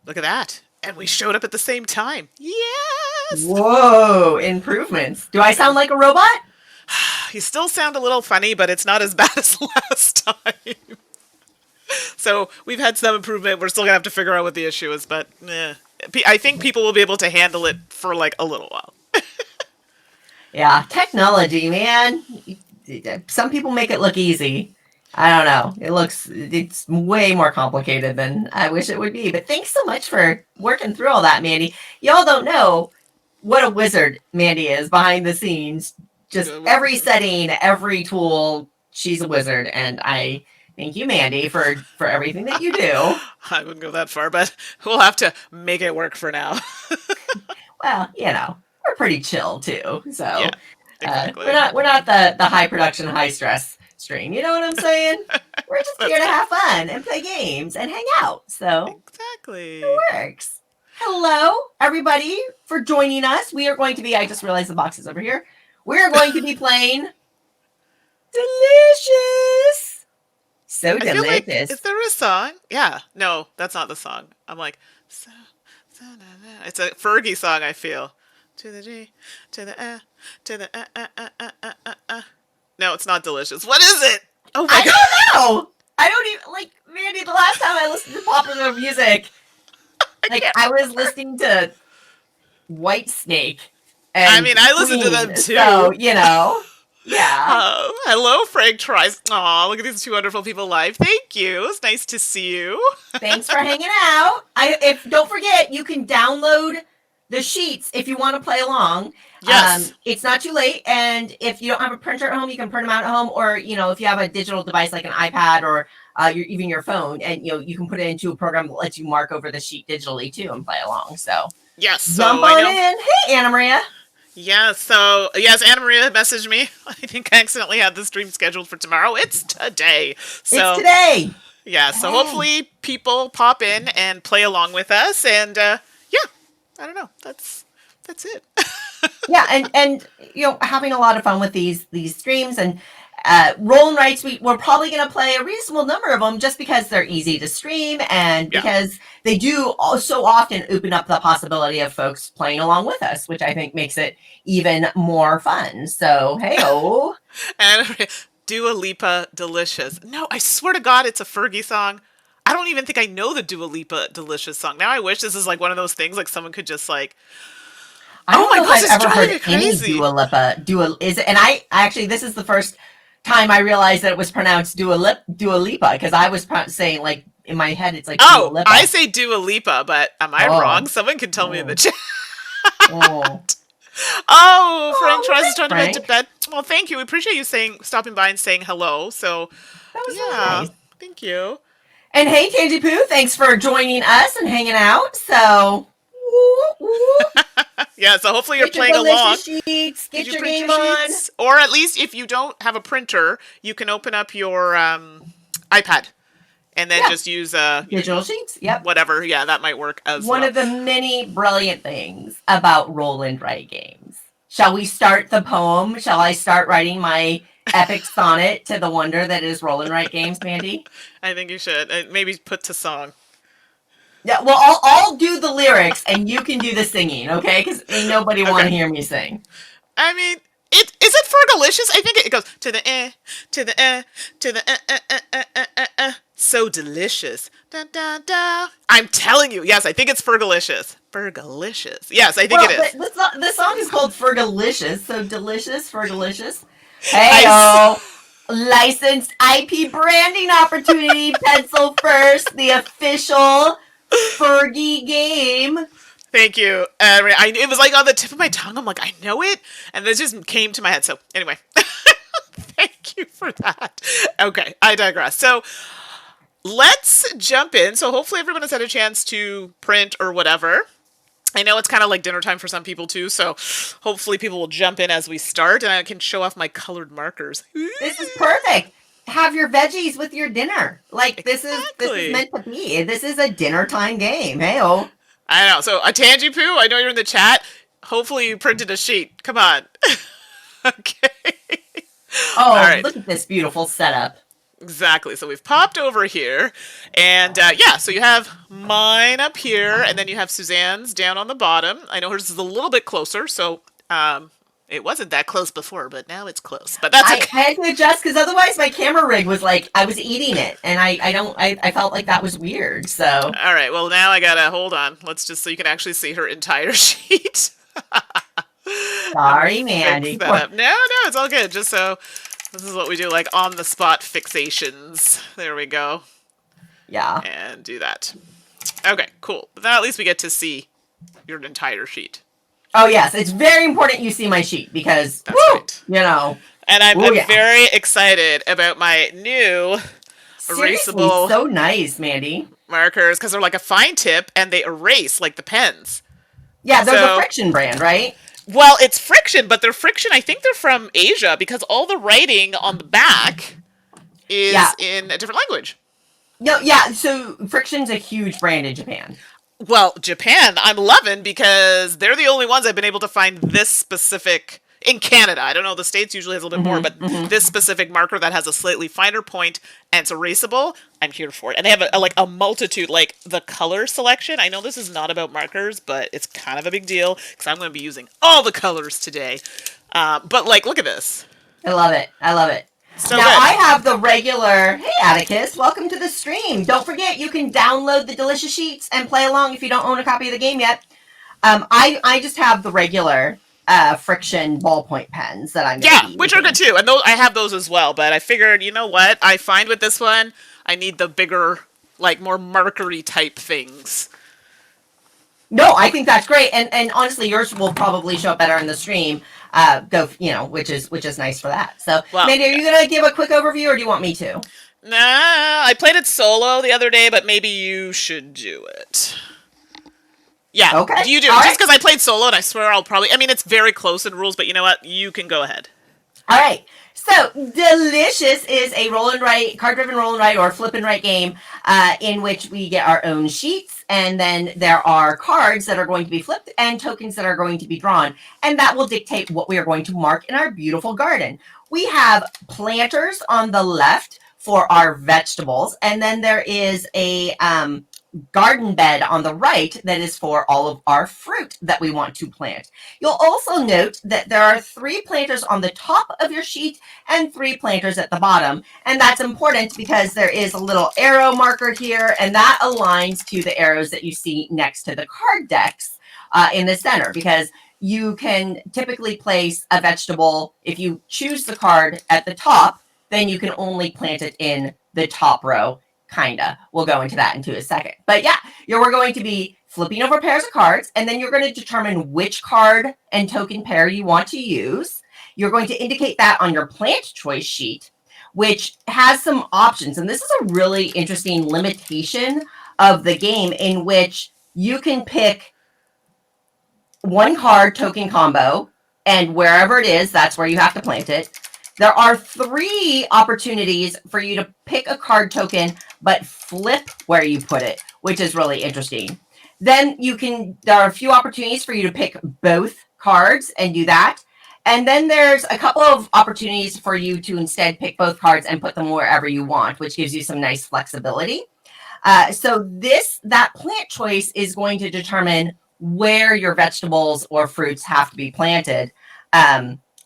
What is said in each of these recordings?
Look at that. And we showed up at the same time. Yes! Whoa, improvements. Do I sound like a robot? You still sound a little funny, but it's not as bad as last time. So we've had some improvement. We're still going to have to figure out what the issue is, but I think people will be able to handle it for like a little while. Yeah, technology, man. Some people make it look easy. I don't know. It's way more complicated than I wish it would be. But thanks so much for working through all that, Mandy. Y'all don't know what a wizard Mandy is behind the scenes. Just every setting, every tool, she's a wizard. And I thank you, Mandy, for everything that you do. I wouldn't go that far, but we'll have to make it work for now. Well, we're pretty chill too. So yeah, exactly. we're not the high production, high stress stream. You know what I'm saying? We're just here to have fun and play games and hang out. So exactly, it works. Hello, everybody, for joining us. We are going to be. I just realized the box is over here. We are going to be playing Delicious. So delicious. Like, is there a song? Yeah. No, that's not the song. I'm like, it's a Fergie song, I feel. To the G, to the to the No, it's not Delicious. What is it? Oh my God. I don't know. I don't even, like, Mandy, the last time I listened to popular music, I was listening to White Snake. And I mean, I listened to them too. So, yeah. Hello, Frank tries. Aw, look at these two wonderful people live. Thank you. It's nice to see you. Thanks for hanging out. Don't forget, you can download the sheets if you want to play along. Yes. It's not too late. And if you don't have a printer at home, you can print them out at home. Or, if you have a digital device like an iPad or even your phone, and, you can put it into a program that lets you mark over the sheet digitally too and play along. So, yes. Jump on in. Hey, Anna Maria. Yeah, so, yes, Anna Maria messaged me. I think I accidentally had the stream scheduled for tomorrow. It's today. So, it's today. Yeah, so hopefully people pop in and play along with us. And, I don't know. That's it. Yeah, and having a lot of fun with these streams. And roll and writes, we're probably going to play a reasonable number of them just because they're easy to stream and because they do so often open up the possibility of folks playing along with us, which I think makes it even more fun. So, hey-oh. And Dua Lipa, Delicious. No, I swear to God, it's a Fergie song. I don't even think I know the Dua Lipa Delicious song. Now I wish this is like one of those things like someone could just like... I don't know if I've ever heard any Dua Lipa. And I actually, this is the first time I realized that it was pronounced Dua Lipa, because I was saying, like, in my head, it's like Dua Lipa. I say Dua Lipa, but am I wrong? Someone can tell me in the chat. Frank tries to turn to bed. Well, thank you. We appreciate you stopping by and saying hello. So, that was really nice. Thank you. And hey, Tangy Poo, thanks for joining us and hanging out. So, yeah, so hopefully you're playing along. Sheets, get your game on. Or at least if you don't have a printer, you can open up your iPad and then just use digital sheets. Yep. Whatever. Yeah, that might work as one of the many brilliant things about roll and write games. Shall we start the poem? Shall I start writing my epic sonnet to the wonder that is roll and write games, Mandy? I think you should. Maybe put to song. Yeah, well, I'll do the lyrics and you can do the singing, okay? Because ain't nobody want to hear me sing. I mean, is it Fergalicious? I think it goes to the to the to the so delicious. Da, da, da. I'm telling you, yes, I think it's Fergalicious. Fergalicious. Yes, I think it is. The song is called Fergalicious, so delicious, Fergalicious. Hey-o! Licensed IP branding opportunity, pencil first, the official Fergie game. Thank you. It was like on the tip of my tongue. I'm like, I know it. And this just came to my head. So anyway, thank you for that. Okay, I digress. So let's jump in. So hopefully everyone has had a chance to print or whatever. I know it's kind of like dinner time for some people too. So hopefully people will jump in as we start and I can show off my colored markers. This is perfect. Have your veggies with your dinner. Like this is meant to be. This is a dinner time game. Hey-o. I know. So, Tangy Poo, I know you're in the chat. Hopefully you printed a sheet. Come on. Okay. Oh, right. Look at this beautiful setup. Exactly. So we've popped over here, and yeah, so you have mine up here, and then you have Suzanne's down on the bottom. I know hers is a little bit closer, so it wasn't that close before, but now it's close. But that's I okay. had to adjust because otherwise my camera rig was like I was eating it, and I felt like that was weird. So All right. Well, now I gotta hold on. Let's just so you can actually see her entire sheet. Let me sorry, fix Mandy. that up. No, no, it's all good. Just so this is what we do, like on the spot fixations. There we go, Yeah. and do that. Okay, cool. But then at least we get to see your entire sheet. Oh yes, it's very important you see my sheet because That's woo, right. you know, And I'm, oh I'm yeah. very excited about my new Seriously, erasable so nice, Mandy. markers because they're like a fine tip and they erase like the pens. Yeah, they're the So, friction brand, right? well, it's friction, but they're friction. I think they're from Asia because all the writing on the back Yeah. is in a different language. No, yeah. So friction's a huge brand in Japan. Well, Japan, I'm loving because they're the only ones I've been able to find this specific in Canada. I don't know, the States usually has a little bit more, but this specific marker that has a slightly finer point and it's erasable, I'm here for it. And they have like a multitude, like the color selection. I know this is not about markers, but it's kind of a big deal because I'm going to be using all the colors today. But like, look at this. I love it. I love it. So Now good. I have the regular. Hey, Atticus, welcome to the stream. Don't forget you can download the delicious sheets and play along if you don't own a copy of the game yet. I just have the regular friction ballpoint pens that I'm going to Yeah, be which are good using. too. And those, I have those as well, but I figured, you know what? I find with this one, I need the bigger, like more markery type things. No, I think that's great, and honestly, yours will probably show up better in the stream. Which is nice for that. So, Well, Mandy, are you gonna give a quick overview, or do you want me to? nah, I played it solo the other day, but maybe you should do it. Yeah, Okay, you do all it. Just right. because I played solo, and I swear I'll probably. I mean, it's very close in rules, but you know what? You can go ahead. All right. So, Delicious is a roll and write, card driven roll and write, or flip and write game in which we get our own sheets. And then there are cards that are going to be flipped and tokens that are going to be drawn. And that will dictate what we are going to mark in our beautiful garden. We have planters on the left for our vegetables. And then there is a garden bed on the right that is for all of our fruit that we want to plant. You'll also note that there are 3 planters on the top of your sheet and 3 planters at the bottom. And that's important because there is a little arrow marker here, and that aligns to the arrows that you see next to the card decks in the center, because you can typically place a vegetable. If you choose the card at the top, then you can only plant it in the top row. Kinda. We'll go into that into a second. But yeah, we're going to be flipping over pairs of cards, and then you're going to determine which card and token pair you want to use. You're going to indicate that on your plant choice sheet, which has some options. And this is a really interesting limitation of the game in which you can pick one card token combo, and wherever it is, that's where you have to plant it. There are 3 opportunities for you to pick a card token, but flip where you put it, which is really interesting. Then there are a few opportunities for you to pick both cards and do that. And then there's a couple of opportunities for you to instead pick both cards and put them wherever you want, which gives you some nice flexibility. So that plant choice is going to determine where your vegetables or fruits have to be planted.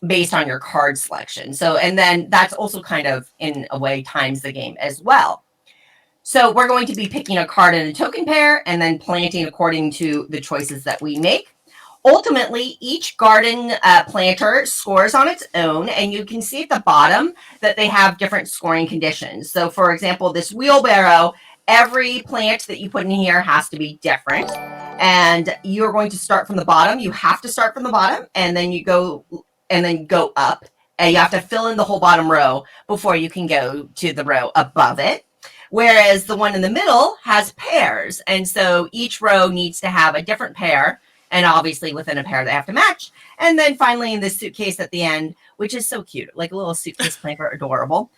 Based on your card selection. So, and then that's also kind of in a way times the game as well. So we're going to be picking a card and a token pair and then planting according to the choices that we make. Ultimately, each garden planter scores on its own, and you can see at the bottom that they have different scoring conditions. So for example, this wheelbarrow, every plant that you put in here has to be different. And you're going to start from the bottom. You have to start from the bottom, and then go up, and you have to fill in the whole bottom row before you can go to the row above it. Whereas the one in the middle has pairs, and so each row needs to have a different pair, and obviously within a pair they have to match. And then finally in this suitcase at the end, which is so cute, like a little suitcase planter, adorable.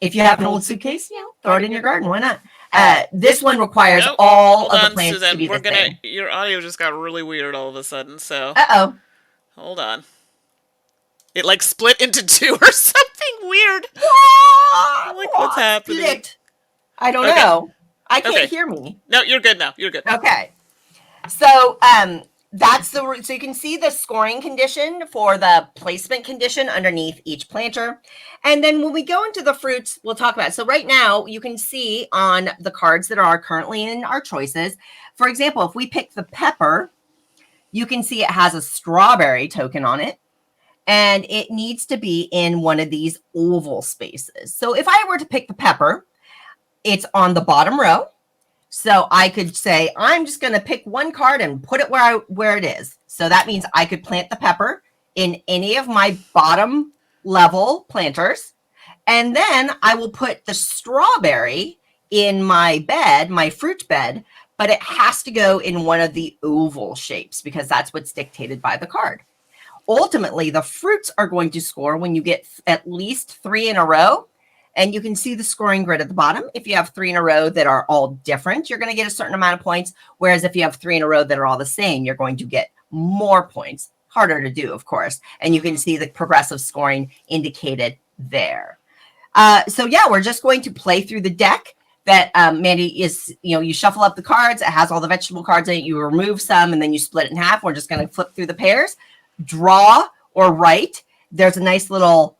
If you have an old suitcase, throw it in your garden, why not? This one requires Nope. all Hold of the on, plants to Suzanne. be the same. Your audio just got really weird all of a sudden, so. Uh-oh. Hold on. It like split into 2 or something weird. I'm like, what's happening? Split. I don't Okay. know. I can't Okay. hear me. No, you're good now. You're good. Okay. So that's so you can see the scoring condition for the placement condition underneath each planter. And then when we go into the fruits, we'll talk about it. So right now you can see on the cards that are currently in our choices, for example, if we pick the pepper, you can see it has a strawberry token on it. And it needs to be in one of these oval spaces. So if I were to pick the pepper, it's on the bottom row. So I could say, I'm just going to pick one card and put it where it is. So that means I could plant the pepper in any of my bottom level planters. And then I will put the strawberry in my bed, my fruit bed, but it has to go in one of the oval shapes because that's what's dictated by the card. Ultimately, the fruits are going to score when you get at least 3 in a row. And you can see the scoring grid at the bottom. If you have 3 in a row that are all different, you're going to get a certain amount of points. Whereas if you have 3 in a row that are all the same, you're going to get more points. Harder to do, of course. And you can see the progressive scoring indicated there. So yeah, we're just going to play through the deck that Mandi is, you shuffle up the cards. It has all the vegetable cards in it. You remove some and then you split it in half. We're just going to flip through the pairs. Draw or write. There's a nice little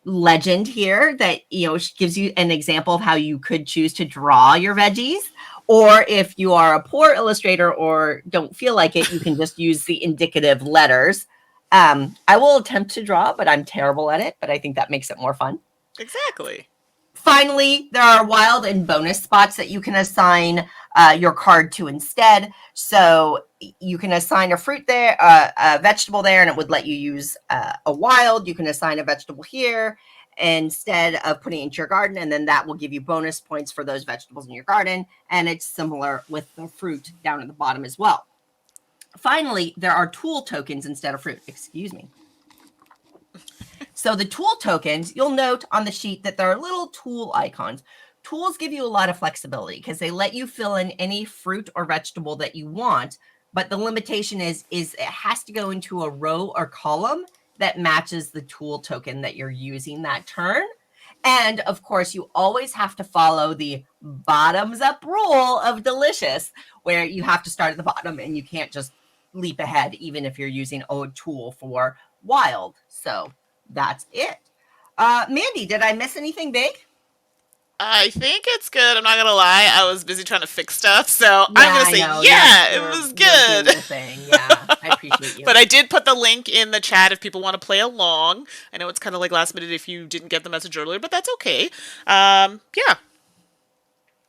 legend here that gives you an example of how you could choose to draw your veggies, or if you are a poor illustrator or don't feel like it, you can just use the indicative letters. I will attempt to draw, but I'm terrible at it, but I think that makes it more fun. Exactly. Finally, there are wild and bonus spots that you can assign your card to instead. So you can assign a fruit there, a vegetable there, and it would let you use a wild. You can assign a vegetable here instead of putting it into your garden, and then that will give you bonus points for those vegetables in your garden. And it's similar with the fruit down at the bottom as well. Finally, there are tool tokens instead of fruit. Excuse me. So the tool tokens, you'll note on the sheet that there are little tool icons. Tools give you a lot of flexibility because they let you fill in any fruit or vegetable that you want. But the limitation is it has to go into a row or column that matches the tool token that you're using that turn. And of course, you always have to follow the bottoms up rule of delicious, where you have to start at the bottom and you can't just leap ahead, even if you're using a tool for wild. So that's it. Mandi, did I miss anything big? I think it's good. I'm not gonna lie. I was busy trying to fix stuff, so Yeah, I'm gonna I say, know. yeah, it You're was doing good. your thing. Yeah, I appreciate you. But I did put the link in the chat if people want to play along. I know it's kind of like last minute if you didn't get the message earlier, but that's okay. Yeah,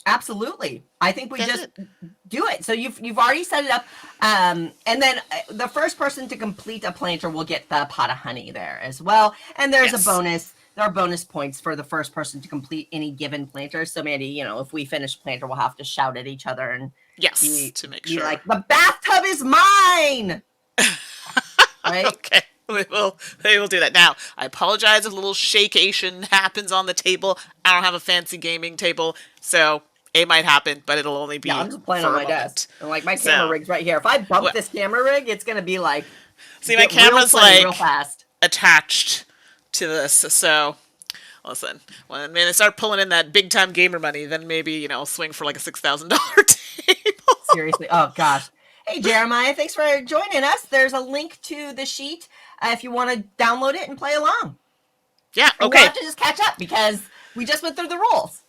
Absolutely. I think we that's just it. do it. So you've already set it up. And then the first person to complete a planter will get the pot of honey there as well. And there's Yes. a bonus. There are bonus points for the first person to complete any given planter. So Mandi, if we finish a planter, we'll have to shout at each other and Yes, to make be sure. like, the bathtub is mine. Right? Okay. We will do that. Now, I apologize if a little shakeation happens on the table. I don't have a fancy gaming table, so it might happen, but it'll only be Yeah, I'm just playing for on a my moment. desk. And like my camera So, rig's right here. If I bump well, this camera rig, it's gonna be like see, my get real camera's funny real like fast. attached to this, so listen, when I start pulling in that big time gamer money, then maybe I'll swing for like a $6,000 table. Seriously. Oh gosh. Hey Jeremiah, thanks for joining us. There's a link to the sheet if you want to download it and play along. Yeah. And you'll Okay. have to just catch up because we just went through the rules.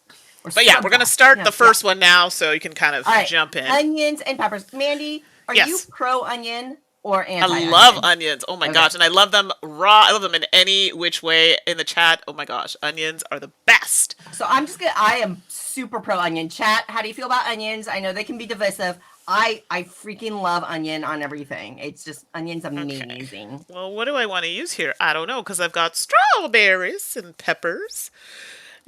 But yeah, we're gonna start the first one. one now, so you can kind of All right. jump in. Onions and peppers. Mandi, are you Yes. pro onion or I anti-onion? love onions. Oh my Okay. gosh. And I love them raw. I love them in any which way in the chat. Oh my gosh. Onions are the best. So I am super pro onion. Chat, how do you feel about onions? I know they can be divisive. I freaking love onion on everything. It's just, onion's amazing. Okay. Well, what do I want to use here? I don't know, because I've got strawberries and peppers.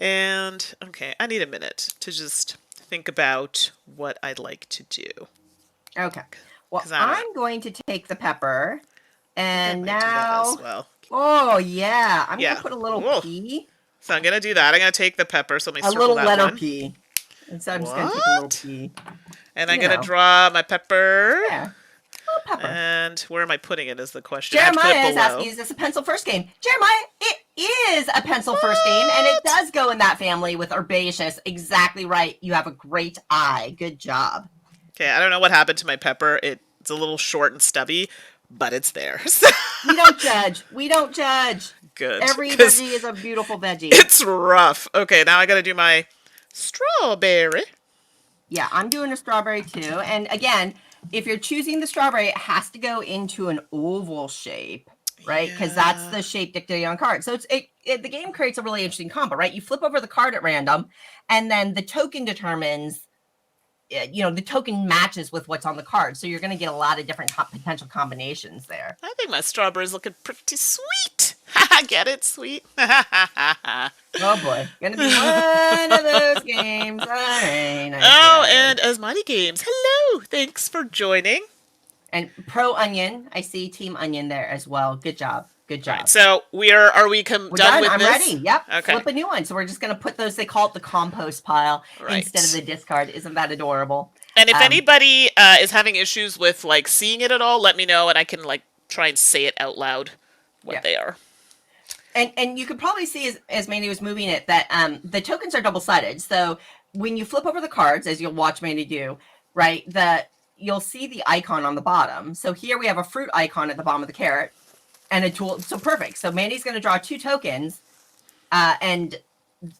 And, okay, I need a minute to just think about what I'd like to do. Okay. Well, 'Cause I don't know. I'm going to take the pepper. And I might do that now, as well. oh yeah, I'm Yeah. gonna put a little Whoa. P, So I'm going to do that. I'm going to take the pepper, so let me a circle little that letter one. P. And so I'm just gonna take a little What? P. And I'm You going know. to draw my pepper. Yeah. Oh, pepper. And where am I putting it is the question. I have to put Jeremiah it is below. asking, is this a pencil first game? Jeremiah, it is a pencil first game, and it does go in that family with herbaceous. Exactly right. You have a great eye. Good job. Okay, I don't know what happened to my pepper. It's a little short and stubby, but it's there. We don't judge. We don't judge. Good. Every 'Cause veggie is a beautiful veggie. it's rough. Okay, now I gotta do my strawberry. Yeah, I'm doing a strawberry too. And again, if you're choosing the strawberry, it has to go into an oval shape, right? Because that's the shape dictated on card. So the game creates a really interesting combo, right? You flip over the card at random, and then the token determines, the token matches with what's on the card. So you're going to get a lot of different potential combinations there. I think my strawberry's looking pretty sweet. Get it? Sweet? Oh boy. Gonna be one of those games. And as Mandi Games, hello! Thanks for joining. And Pro Onion, I see Team Onion there as well. Good job. Good job. Right, so are we We're done with I'm this? ready. Yep. Okay. Flip a new one. So we're just gonna put those, they call it the compost pile Right. instead of the discard. Isn't that adorable? And if anybody is having issues with like seeing it at all, let me know and I can like try and say it out loud what they are. And you could probably see as Mandi was moving it that the tokens are double-sided. So when you flip over the cards, as you'll watch Mandi do, right, you'll see the icon on the bottom. So here we have a fruit icon at the bottom of the carrot and a tool. So perfect. So Mandi's going to draw 2 tokens. And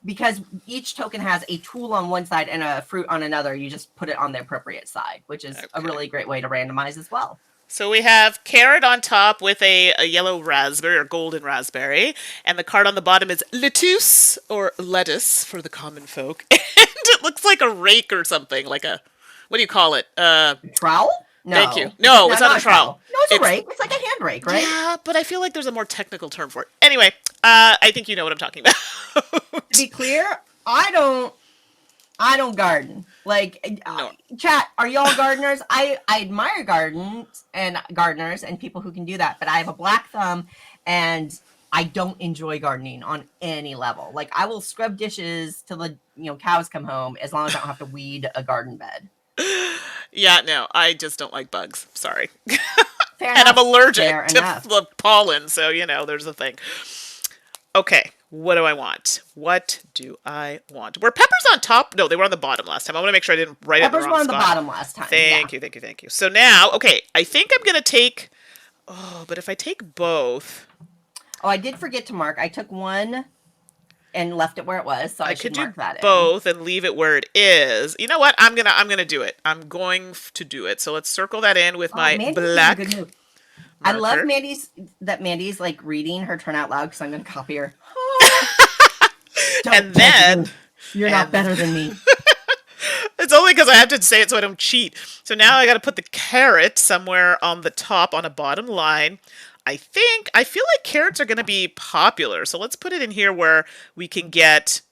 because each token has a tool on one side and a fruit on another, you just put it on the appropriate side, which is a really great way to randomize as well. So we have carrot on top with a yellow raspberry or golden raspberry, and the card on the bottom is lettuce or lettuce for the common folk, and it looks like a rake or something, like what do you call it? Trowel? No. Thank you. No, it's not a trowel. No, it's a rake. It's like a hand rake, right? Yeah, but I feel like there's a more technical term for it. Anyway, I think you know what I'm talking about. To be clear, I don't garden. Like, No. Chat, are y'all gardeners? I admire gardens and gardeners and people who can do that, but I have a black thumb and I don't enjoy gardening on any level. Like, I will scrub dishes till the cows come home as long as I don't have to weed a garden bed. Yeah, no, I just don't like bugs. Sorry. Fair And enough. I'm allergic Fair to enough. the pollen, so there's a thing. Okay, what do I want? What do I want? Were peppers on top? No, they were on the bottom last time. I want to make sure I didn't write it in the Peppers wrong were on the spot. bottom last time. Thank you. So now, okay, I think I'm going to take... Oh, but if I take both... Oh, I did forget to mark. I took one and left it where it was, so I should could do mark that both and leave it where it is. You know what? I'm gonna do it. I'm going to do it. So let's circle that in with my Mandi's black doing a good move. marker. I love Mandi's like reading her turn out loud because I'm going to copy her. And then... You're not better than me. It's only because I have to say it so I don't cheat. So now I got to put the carrot somewhere on the top on a bottom line. I feel like carrots are going to be popular. So let's put it in here where we can get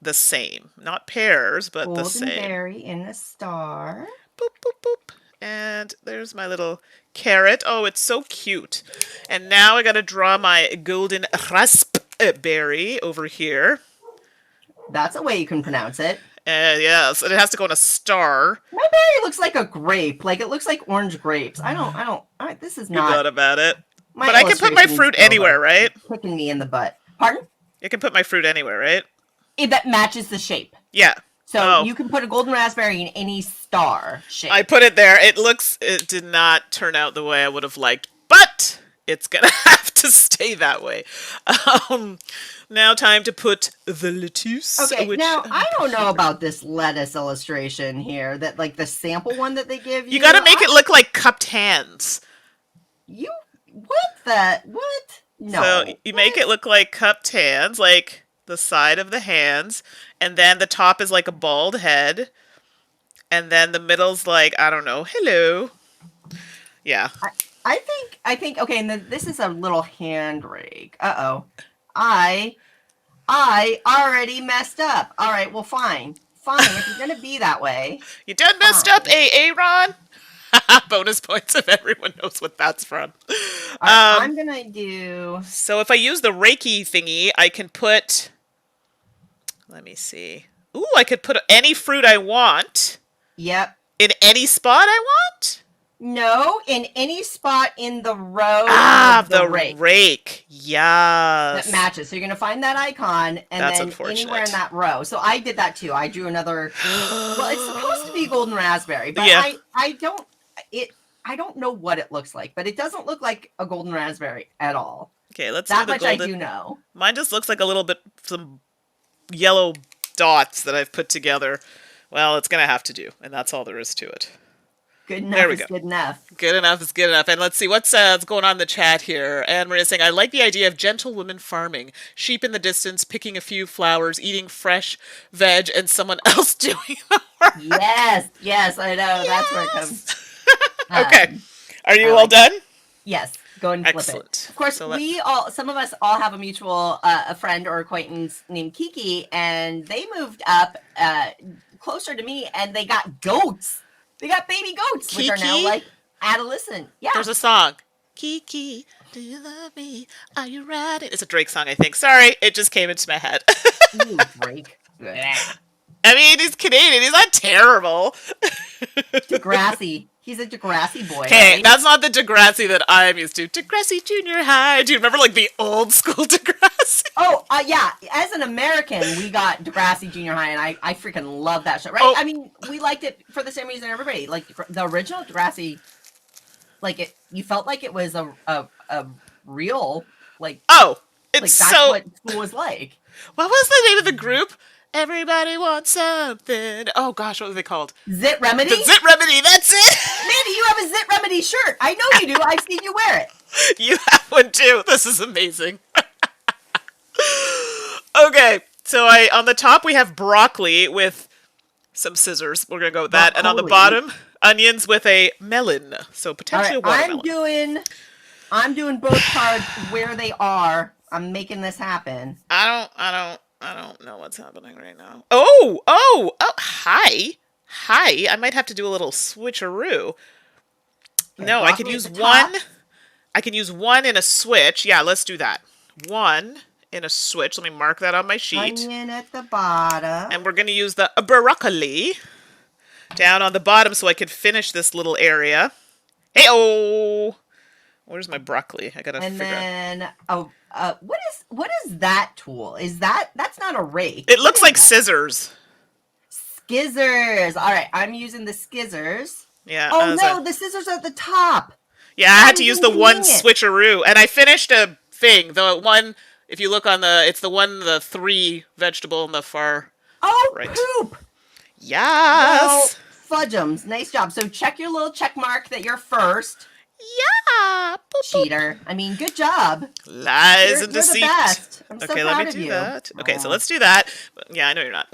the same. Not pears, but the same. Golden berry in the star. Boop, boop, boop. And there's my little carrot. Oh, it's so cute. And now I got to draw my golden raspberry over here. That's a way you can pronounce it. Yes, and it has to go in a star. My berry looks like a grape. Like, it looks like orange grapes. This is not... Forgot about it. My But I can put my illustration fruit is anywhere, right? Kicking me in the butt. Pardon? You can put my fruit anywhere, right? That matches the shape. Yeah. So you can put a golden raspberry in any star shape. I put it there. It did not turn out the way I would have liked, but it's gonna have to stay that way. Now time to put the lettuce. Okay, now I don't know about this lettuce illustration here. That like the sample one that they give you. You gotta make it look like cupped hands. What? No. So you make it look like cupped hands, like the side of the hands, and then the top is like a bald head, and then the middle's like, I don't know, hello. Yeah. I think okay, and then this is a little hand rake. Uh-oh. I already messed up. All right, well, fine. If you're going to be that way. You done messed up, Ron? Bonus points if everyone knows what that's from. I'm going to do... So if I use the Reiki thingy, I can put... Let me see. Ooh, I could put any fruit I want. Yep. In any spot I want? No, in any spot in the row Ah, of the the rake rake. that Yes. matches. So you're going to find that icon and That's then anywhere in unfortunate. that row. So I did that too. I drew another. Well, it's supposed to be golden raspberry, but Yeah. it I don't know what it looks like, but it doesn't look like a golden raspberry at all. Okay, let's do That the much I golden. do know. Mine just looks like a little bit some yellow dots that I've put together. Well, it's gonna have to do, and that's all there is to it. Good There enough we is go. good enough. Good enough is good enough. And let's see what's going on in the chat here. Anne Marie is saying, I like the idea of gentle women farming. Sheep in the distance, picking a few flowers, eating fresh veg, and someone else doing the work. Yes, I know. That's where it comes. Yes. Okay. Are I you all like done? Yes, go ahead and flip it. Excellent. Of course, So some of us all have a mutual, a friend or acquaintance named Kiki, and they moved up closer to me, and they got goats. They got baby goats, which are now Kiki? like adolescent. Yeah. There's a song. Kiki, do you love me? Are you ready? It's a Drake song, I think. Sorry, it just came into my head. Ooh, Drake. I mean, he's Canadian. He's not terrible. Degrassi. He's a Degrassi boy. Okay, Right? that's not the Degrassi that I'm used to. Degrassi Junior High. Do you remember like the old school Degrassi? Oh, yeah. As an American, we got Degrassi Junior High, and I freaking love that show. Right? Oh. I mean, we liked it for the same reason everybody. Like the original Degrassi, like you felt like it was a real like Oh, it's like that's so. what school was like. What was the name of the group? Everybody wants something. Oh gosh, what were they called? Zit Remedy. The Zit Remedy. That's it. Mandy, you have a Zit Remedy shirt. I know you do. I've seen you wear it. You have one too. This is amazing. Okay, so on the top we have broccoli with some scissors. We're gonna go with that, and on the Broccoli. bottom, onions with a melon. So All potentially right, a watermelon. I'm doing both cards where they are. I'm making this happen. I don't know what's happening right now. Hi. I might have to do a little switcheroo. Okay, No, I can broccoli use at the top. one. I can use one in a switch. Yeah, let's do that. One in a switch. Let me mark that on my sheet. Onion at the bottom. And we're going to use the broccoli down on the bottom so I can finish this little area. Hey-oh! Where's my broccoli? I gotta And figure out. then, what is that tool? That's not a rake? It looks What like is that? scissors. Skizzers. All right, I'm using the skizzers. Yeah. Oh no, the scissors are at the top. Yeah, I had That to is use the one inconvenient. switcheroo, and I finished a thing. The one, if you look on it's the 3 vegetable in the far. Oh, Right. poop. Yes. Well, fudgems. Nice job. So check your little check mark that you're first. Yeah. Boop, boop. Cheater. I mean, good job. Lies You're and the deceit. best. I'm so Okay, proud let me of do you. that. Okay, so Aw. let's do that. Yeah, I know you're not.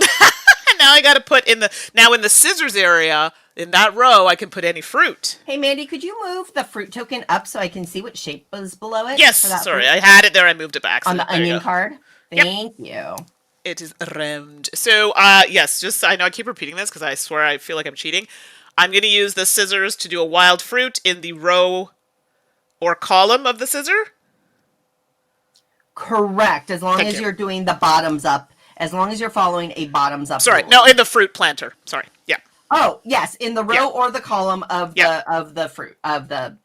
Now I got to put in the scissors area in that row. I can put any fruit. Hey, Mandy, could you move the fruit token up so I can see what shape was below it? Yes, for that sorry, fruit? I had it there. I moved it back. On the there you onion go. card. Yep. Thank you. It is round. So, yes, just I know I keep repeating this because I swear I feel like I'm cheating. I'm going to use the scissors to do a wild fruit in the row or column of the scissor. Correct. As long Thank as you. you're doing the bottoms up. As long as you're following a bottoms up. Sorry, rule. no, in the fruit planter. Sorry, yeah. Oh, yes, in the row Yeah. or the column of Yeah. the fruit of the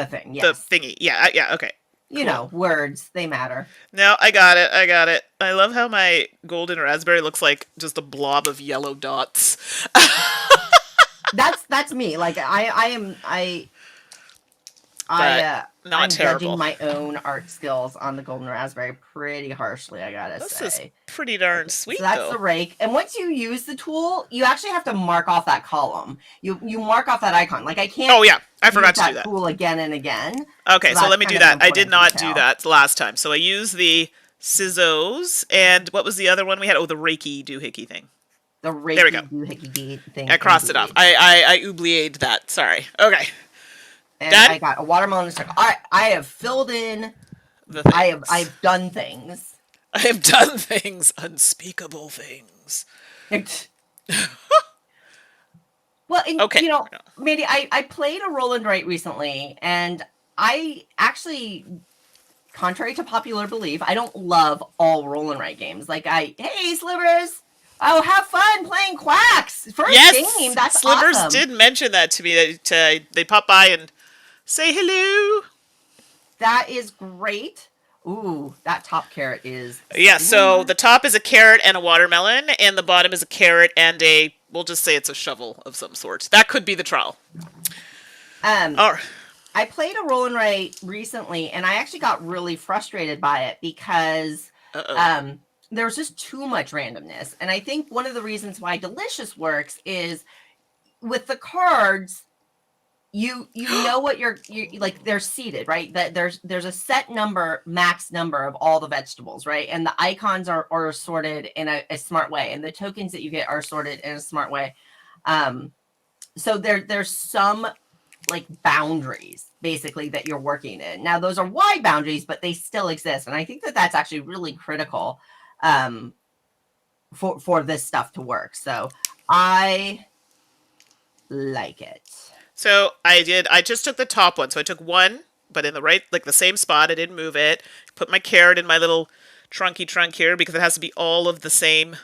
thing. Yes. The thingy. Yeah, okay. You know, words, they matter. No, I got it. I love how my golden raspberry looks like just a blob of yellow dots. That's me. Like Not I'm terrible. judging my own art skills on the golden raspberry pretty harshly, I gotta This say. is pretty darn sweet, So that's though. the rake. And once you use the tool, you actually have to mark off that column. You mark off that icon. Like I can't Oh, yeah. I forgot use to do that. tool again and again. Okay, So so that's let me do kind of that. I important did not detail. do that last time. So I used the scissors, and what was the other one we had? Oh, the Reiki doohickey thing. The rake There we go. doohickey thing. I crossed it off. I oubliered that. Sorry. Okay. And Done? I got a watermelon and a circle. All right, I have filled in. The things. I've done things. I have done things, unspeakable things. Well, and, Okay. you know, Mandy, I played a roll and write recently, and I actually, contrary to popular belief, I don't love all roll and write games. Like hey, Slivers, Oh, have fun playing Quacks. First game. Yes, That's Slivers awesome. did mention that to me. That they pop by and say hello. That is great. Ooh, that top carrot is Yeah, so stinging. the top is a carrot and a watermelon, and the bottom is a carrot and a, we'll just say it's a shovel of some sort. That could be the trial. Um, Oh, I played a roll and write recently, and I actually got really frustrated by it because uh-oh. there was just too much randomness. And I think one of the reasons why Delicious works is with the cards, you know what you like, they're seated, right? That there's a set number, max number of all the vegetables, right? And the icons are sorted in a smart way, and the tokens that you get are sorted in a smart way. So there's some like boundaries basically that you're working in. Now those are wide boundaries, but they still exist, and I think that that's actually really critical for this stuff to work. So I like it. So I just took the top one. So I took one, but in the right, like the same spot. I didn't move it. Put my carrot in my little trunky trunk here because it has to be all of the same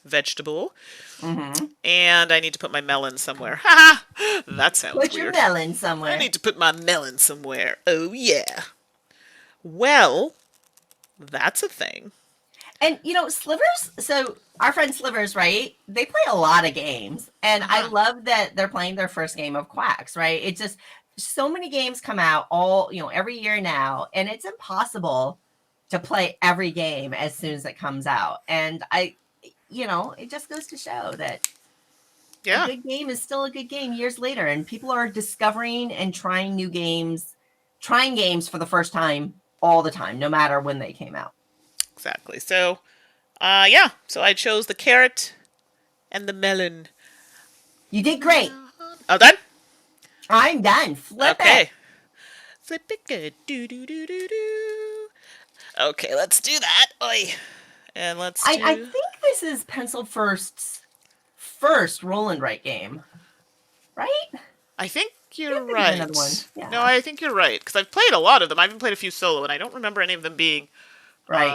vegetable. Mm-hmm. And I need to put my melon somewhere. Ha! That sounds Put your weird. melon I somewhere. need to put my melon somewhere. Oh, yeah. Well, that's a thing. And Slivers, so our friend Slivers, right? They play a lot of games. And I love that they're playing their first game of Quacks, right? It's just so many games come out every year now, and it's impossible to play every game as soon as it comes out. And it just goes to show that Yeah. a good game is still a good game years later, and people are discovering and trying new games, trying games for the first time all the time, no matter when they came out. Exactly. So, yeah. So I chose the carrot and the melon. You did great. Oh, done? I'm done. Flip Okay. it. Flip it good. Do do do do do. Okay, let's do that. Oi. And let's do. I think this is Pencil First's first roll and write game, right? I think you're Can't think of right. another one. Yeah. No, I think you're right because I've played a lot of them. I've even played a few solo, and I don't remember any of them being Right.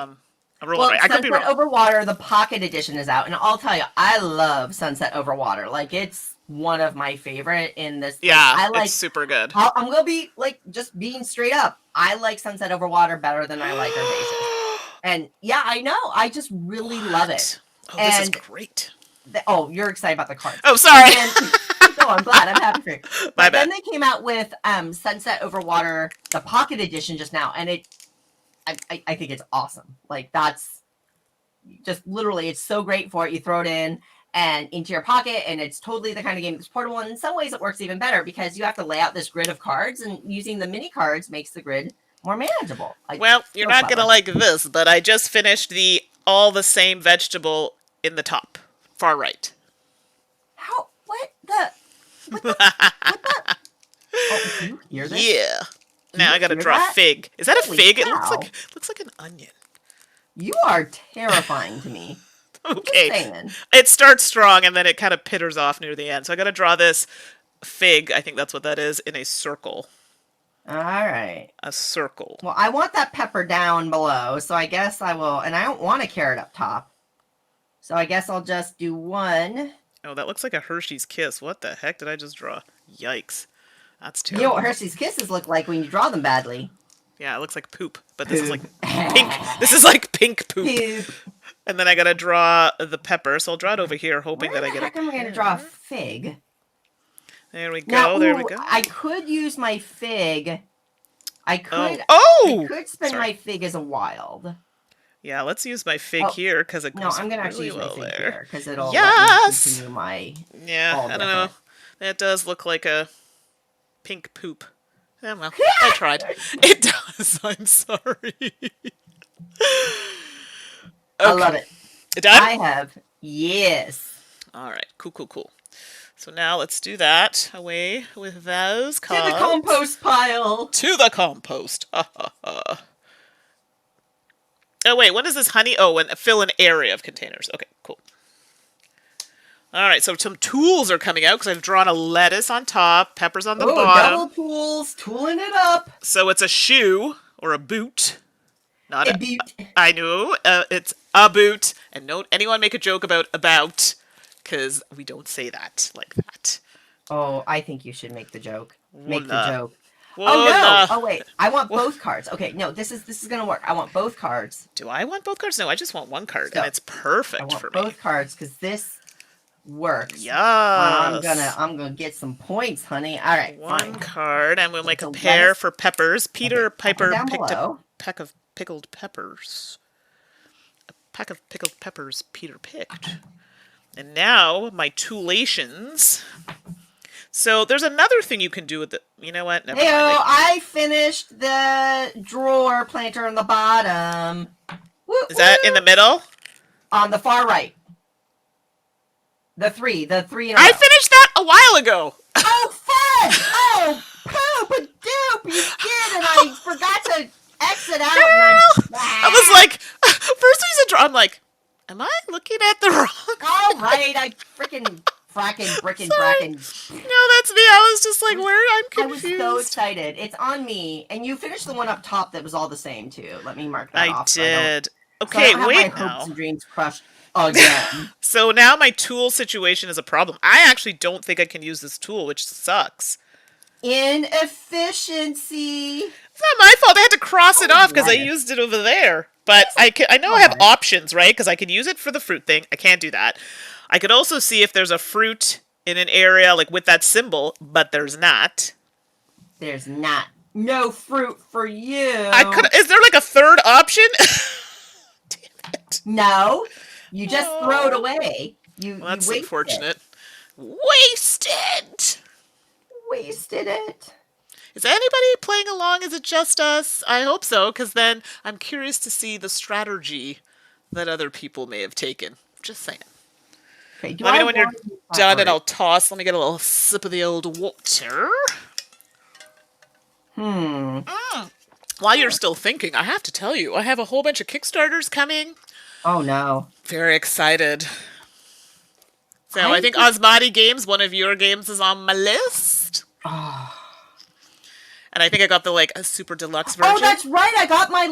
a roll Well, and write. I could be Sunset wrong. Over Water, the Pocket Edition is out, and I'll tell you, I love Sunset Over Water. Like, it's one of my favorite in this. Yeah, it's super good. I'm gonna be just being straight up. I like Sunset Over Water better than I like Herbaceous. And yeah, I know. I just really love it. Oh, this is great. You're excited about the cards. Oh, sorry. No, I'm glad. I'm happy for you. My But bad. then they came out with Sunset Over Water, the Pocket Edition just now, and I think it's awesome. Like, that's just literally, it's so great for it. You throw it in and into your pocket, and it's totally the kind of game that's portable. And in some ways, it works even better because you have to lay out this grid of cards, and using the mini cards makes the grid more manageable. Well, you're not going to like this, but I just finished the all the same vegetable in the top, far right. How? What the? What the? Oh, do you hear this? Yeah. Now I got to draw a fig. Is that a Holy fig? cow. It looks like an onion. You are terrifying to me. Okay. It starts strong and then it kind of pitters off near the end. So I got to draw this fig, I think that's what that is, in a circle. All right. A circle. Well, I want that pepper down below, so I guess I will. And I don't want a carrot up top. So I guess I'll just do one. Oh, that looks like a Hershey's Kiss. What the heck did I just draw? Yikes. That's terrible. You know what Hershey's Kisses look like when you draw them badly. Yeah, it looks like poop. But this is like pink. This is like pink poop. Poop. And then I gotta draw the pepper, so I'll draw it over here, hoping Where that I get the heck am I going to draw a fig? There we go. Now, there we go. I could use my fig. I could. Oh! I could spend my fig as a wild. Yeah, let's use my fig here because it goes No, I'm gonna actually really use my well fig there. here because it'll Yes! let me continue my. Yeah, I don't know. That does look like a pink poop. Oh, well, I tried. It does. I'm sorry. I love it. Done? I have. Yes. All right. Cool, cool, cool. So now let's do that. Away with those cards. To the compost pile. To the compost. Oh, wait. What is this, honey? Oh, and fill an area of containers. Okay, cool. All right, so some tools are coming out because I've drawn a lettuce on top, peppers on the bottom. Double tools, tooling it up. So it's a shoe or a boot. Not A a, boot. I knew. It's a boot. And don't anyone make a joke about, because we don't say that like that. Oh, I think you should make the joke. Make the Voila. joke. Oh no! Voila. Oh wait, I want both cards. Okay, no, this is gonna work. I want both cards. Do I want both cards? No, I just want one card, and So it's I perfect for want me. both cards because this works. Yes. I'm gonna get some points, honey. All right, One fine. card, and we'll make a So pair for peppers. Peter okay, pepper Piper down picked a below. peck of pickled peppers. A pack of pickled peppers Peter picked. And now, my toolations. So, there's another thing you can do with it. You know what? Never mind. Heyo, I finished the drawer planter on the bottom. Is that in the middle? On the far right. The three in a I row. finished that a while ago. Oh, fun! Oh, poop and doop! You did, and I forgot to exit out. I was like, first he's a draw. I'm like, am I looking at the wrong? All right, I frickin' brickin' brackin'. No, that's me. I was just like, where? I'm I was confused. so excited. It's on me, and you finished the one up top that was all the same too. Let me mark that I off. did. So I Okay, don't have wait my now. hopes and dreams crushed again. So now my tool situation is a problem. I actually don't think I can use this tool, which sucks. Inefficiency. It's not my fault. I had to cross it off because I right. used it over there. But I know I have options, right? Because I can use it for the fruit thing. I can't do that. I could also see if there's a fruit in an area like with that symbol, but there's not. There's not no fruit for you. Is there like a third option? Damn it. No, you just throw it away. Well, that's waste unfortunate. Wasted. Wasted it. Is anybody playing along? Is it just us? I hope so, because then I'm curious to see the strategy that other people may have taken. Just saying. Okay, Let me know when you're done, and I'll toss. Let me get a little sip of the old water. While you're still thinking, I have to tell you, I have a whole bunch of Kickstarters coming. Oh no. Very excited. So I think Osmati Games, one of your games, is on my list. Oh. And I think I got the a super deluxe version. Oh, that's right. I got my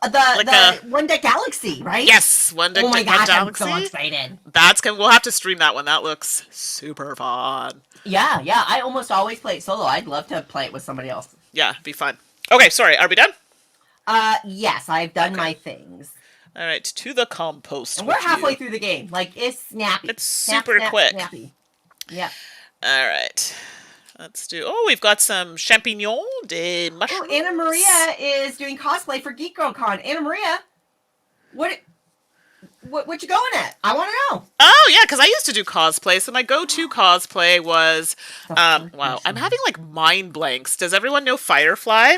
the One Deck Galaxy, right? Yes, One Deck Oh my gosh, Galaxy. I'm so excited. We'll have to stream that one. That looks super fun. Yeah. I almost always play it solo. I'd love to play it with somebody else. Yeah, it'd be fun. Okay, sorry. Are we done? Yes, I've done my things. All right, to the compost. And we're halfway through the game. Like, it's snappy. It's super quick. Snappy. Yeah. All right. Let's do... Oh, we've got some champignon de mushrooms. Oh, Anna Maria is doing cosplay for Geek Girl Con. Anna Maria, what you going at? I want to know. Oh, yeah, because I used to do cosplay. So my go-to cosplay was... wow, I'm having, mind blanks. Does everyone know Firefly?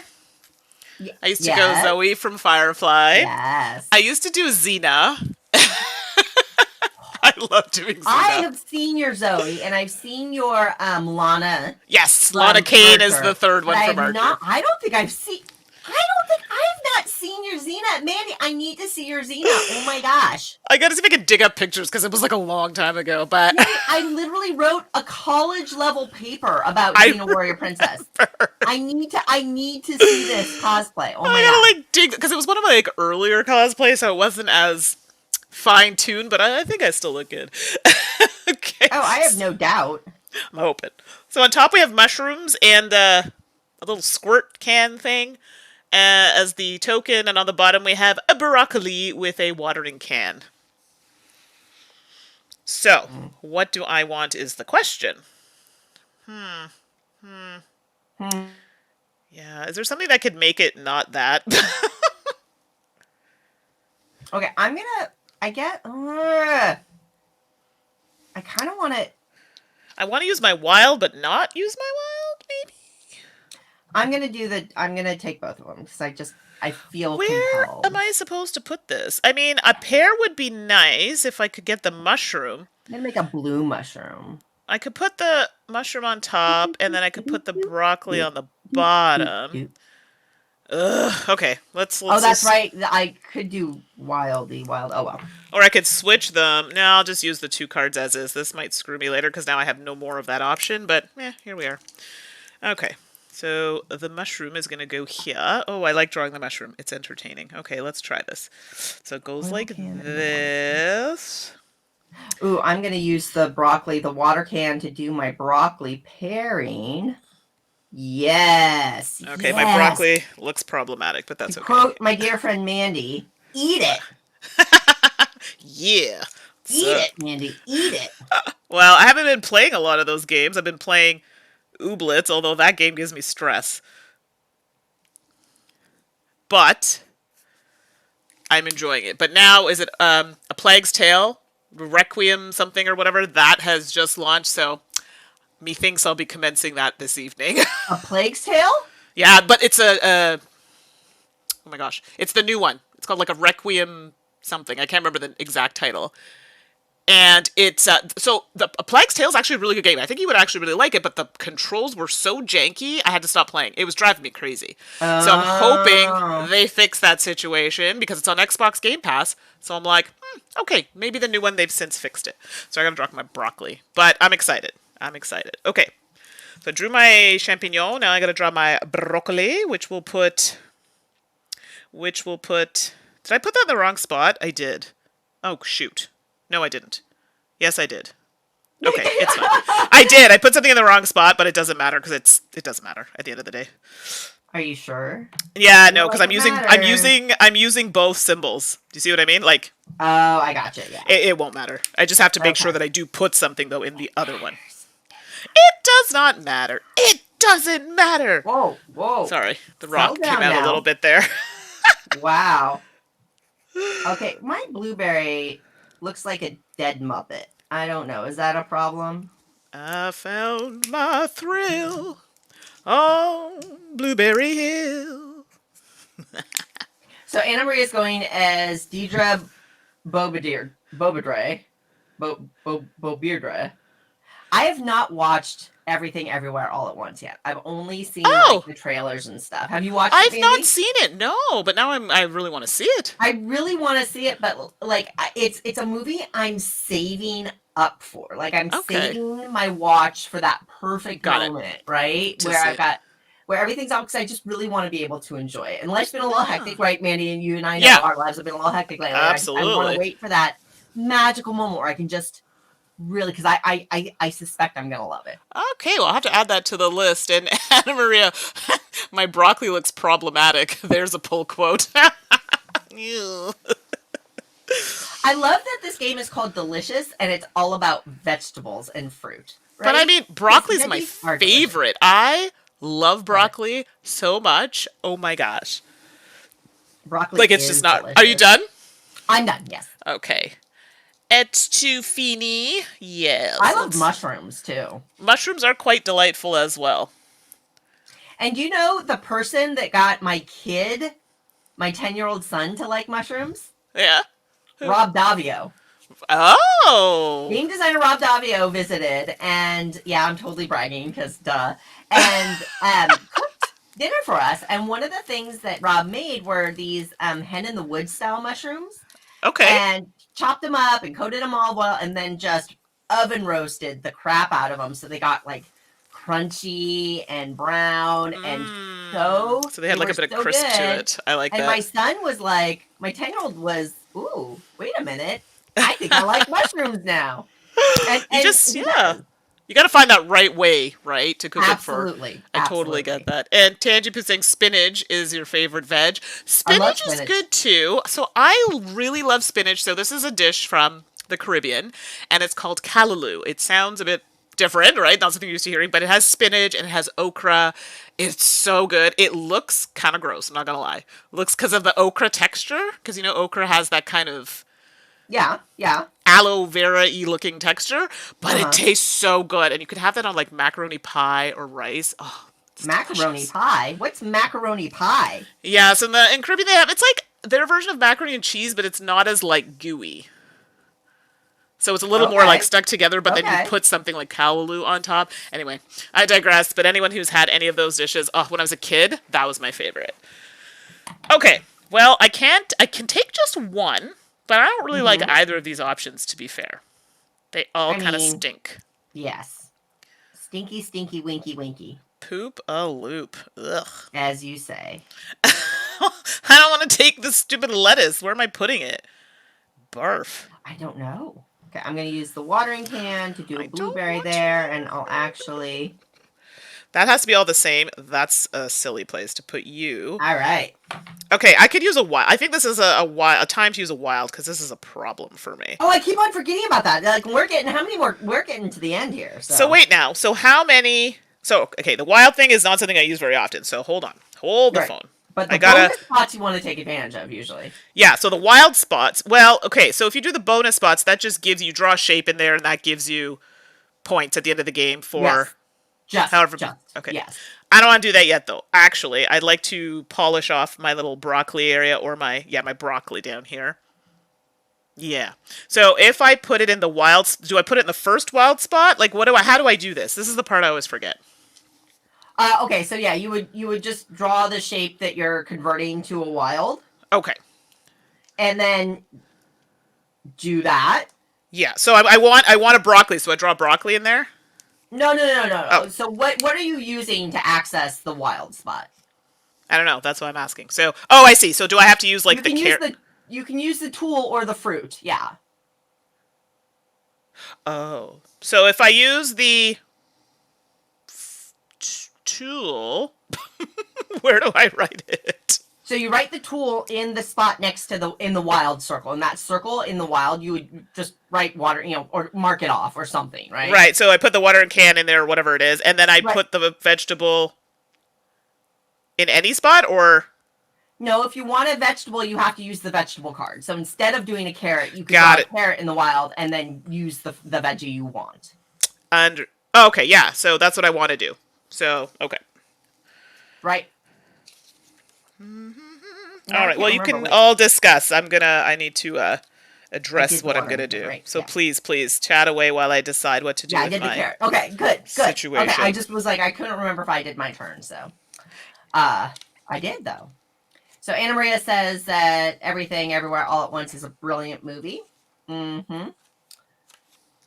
I used to go Zoe from Firefly. Yes. I used to do Xena. I love doing Xena. I have seen your Zoe, and I've seen your Lana. Yes, Lana Kane is the third one from Archer. I don't think I've not seen your Xena. Mandy, I need to see your Xena. Oh my gosh. I gotta see if I can dig up pictures because it was a long time ago, but... Mandy, I literally wrote a college level paper about Xena Warrior Princess. I need to see this cosplay. Oh my I god. dig, because it was one of my earlier cosplays, so it wasn't as fine-tuned, but I think I still look good. Okay. Oh, I have no doubt. I'm hoping. So on top we have mushrooms and a little squirt can thing as the token, and on the bottom we have a broccoli with a watering can. So, what do I want is the question. Yeah, is there something that could make it not that? Okay, I kind of want to... I want to use my wild, but not use my wild, maybe? I'm going to take both of them, because I feel Where compelled. am I supposed to put this? I mean, a pear would be nice if I could get the mushroom. I'm going to make a blue mushroom. I could put the mushroom on top, and then I could put the broccoli on the bottom. Ugh, okay, let's Oh, that's right. I could do wild. Oh, well. Or I could switch them. No, I'll just use the two cards as is. This might screw me later, because now I have no more of that option, but here we are. Okay, So the mushroom is going to go here. Oh, I like drawing the mushroom. It's entertaining. Okay, let's try this. So it goes Oil like can and the water can. this. Ooh, I'm gonna use the water can to do my broccoli pairing. Yes, Okay, my yes. broccoli looks problematic, but To that's okay. quote my dear friend Mandy, eat What? it. Yeah. Eat So, it, Mandy. Eat it. well, I haven't been playing a lot of those games. I've been playing Ooblets, although that game gives me stress. But I'm enjoying it. But now, is it A Plague's Tale? Requiem something or whatever? That has just launched, so methinks I'll be commencing that this evening. A Plague's Tale? Yeah, but it's oh my gosh, it's the new one. It's called like a Requiem something. I can't remember the exact title. And it's so the A Plague's Tale is actually a really good game. I think you would actually really like it, but the controls were so janky, I had to stop playing. It was driving me crazy. So I'm hoping Oh. they fix that situation because it's on Xbox Game Pass. So I'm like, okay, maybe the new one they've since fixed it. So I gotta drop my broccoli, but I'm excited. I'm excited. Okay, so I drew my champignon. Now I gotta draw my broccoli, which will put. Did I put that in the wrong spot? I did. Oh shoot. No, I didn't. Yes, I did. Okay, it's fine. I did. I put something in the wrong spot, but it doesn't matter because it doesn't matter at the end of the day. Are you sure? Yeah, Feel no, because like it matters. I'm using both symbols. Do you see what I mean? Like Oh, I gotcha. Yeah. it won't matter. I just have to make sure Okay. that I do put something though in the It other one. matters. It does not matter. It doesn't matter. Whoa, whoa. Sorry, the Settle rock came down out a little now. bit there. Wow. Okay, my blueberry looks like a dead Muppet. I don't know. Is that a problem? I found my thrill on Blueberry Hill. So Anna Marie is going as Deidre Bobadre. Bobeirdre. I have not watched Everything Everywhere All at Once yet. I've only seen like Oh, the trailers and stuff. Have you watched it, I've not Mandy? seen it. No, but now I really want to see it. I really want to see it, but like it's a movie I'm saving up for. Like I'm Okay, saving my watch for that perfect got it. moment, right? To see it. Where everything's out because I just really want to be able to enjoy it. And life's been a little Ah, hectic, right, Mandy? And you and I know yeah, our lives have been a little hectic lately. I want to absolutely. wait for that magical moment where I can just really because I suspect I'm gonna love it. Okay, well, I'll have to add that to the list. And Anna Maria, my broccoli looks problematic. There's a pull quote. Ew. I love that this game is called Delicious and it's all about vegetables and fruit, But I right? mean, Because broccoli's my veggies are delicious. favorite. I love Love it. broccoli so much. Oh my gosh. Broccoli Like, it's just is not. Are you delicious. done? I'm done. Yes. Okay. It's too fini. I Yes. love mushrooms too. Mushrooms are quite delightful as well. And you know the person that got my 10-year-old son, to like mushrooms? Yeah. Who? Rob Davio. Oh. Game designer Rob Davio visited, and yeah, I'm totally bragging because duh. And cooked dinner for us. And one of the things that Rob made were these hen in the wood style mushrooms, Okay. and chopped them up and coated them olive oil, and then just oven roasted the crap out of them, so they got like crunchy and brown and So they had they like were a bit of so crisp to good. it. I like And my that. son was like, my 10-year-old was, ooh, wait a minute. I think I like mushrooms now. You And just, he yeah. does. You got to find that right way, right, to cook it for. Absolutely. I totally get Absolutely. that. And Tangip is saying spinach is your favorite veg. I love Spinach is spinach. good too. So I really love spinach. So this is a dish from the Caribbean, and it's called Callaloo. It sounds a bit different, right? Not something you're used to hearing, but it has spinach and it has okra. It's so good. It looks kind of gross. I'm not gonna lie. Looks because of the okra texture, because you know okra has that kind of Yeah, yeah. aloe vera-y looking texture, but it Uh-huh. tastes so good. And you could have that on like macaroni pie or rice. Oh, it's Macaroni delicious. pie? What's macaroni pie? Yeah, so in Caribbean they have it's like their version of macaroni and cheese, but it's not as like gooey. So it's a little more like Okay. stuck together, but then you Okay. put something like callaloo on top. Anyway, I digress. But anyone who's had any of those dishes, oh, when I was a kid, that was my favorite. Okay, well, I can't. I can take just one, but I don't really like Mm-hmm. either of these options. To be fair, they all I kind of mean, stink. yes. Stinky, stinky, winky, winky. Poop a loop. Ugh. as you say. I don't want to take this stupid lettuce. Where am I putting it? Barf. I don't know. Okay, I'm going to use the watering can to do a I don't blueberry want to. there, and I'll actually... That has to be all the same. That's a silly place to put you. All right. Okay, I could use a wild. I think this is a time to use a wild because this is a problem for me. Oh, I keep on forgetting about that. Like, how many more? We're getting to the end here. So wait now. So how many? So okay, the wild thing is not something I use very often. So hold on. Hold the phone. But the I gotta. bonus spots you want to take advantage of usually. Yeah. So the wild spots. Well, okay. So if you do the bonus spots, that just gives you draw a shape in there, and that gives you points at the end of the game for however. Okay. Yes. I don't want to do that yet, though. Actually, I'd like to polish off my little broccoli area or my broccoli down here. Yeah. So if I put it in the wild, do I put it in the first wild spot? Like, how do I do this? This is the part I always forget. Okay, so yeah, you would just draw the shape that you're converting to a wild. Okay. And then do that. Yeah. So I want a broccoli, so I draw broccoli in there. No. Oh. So what are you using to access the wild spot? I don't know. That's what I'm asking. So, oh, I see. So do I have to use like the carrot? You can use the tool or the fruit. Yeah. Oh. So if I use the tool, where do I write it? So you write the tool in the spot next to in the wild circle. In that circle in the wild, you would just write water, or mark it off or something, right? Right. So I put the watering can in there, or whatever it is, and then I put the vegetable in any spot, or no. If you want a vegetable, you have to use the vegetable card. So instead of doing a carrot, you can draw a carrot in the wild and then use the veggie you want. Okay, yeah. So that's what I want to do. So okay. Right. All right. Well, you can all discuss. I need to address what I'm gonna do. Right, so please, chat away while I decide what to do. Yeah, I did the carrot. Okay, good. Situation. Okay, I just was like, I couldn't remember if I did my turn. So, I did though. So Anna Maria says that Everything Everywhere All at Once is a brilliant movie. Mm-hmm.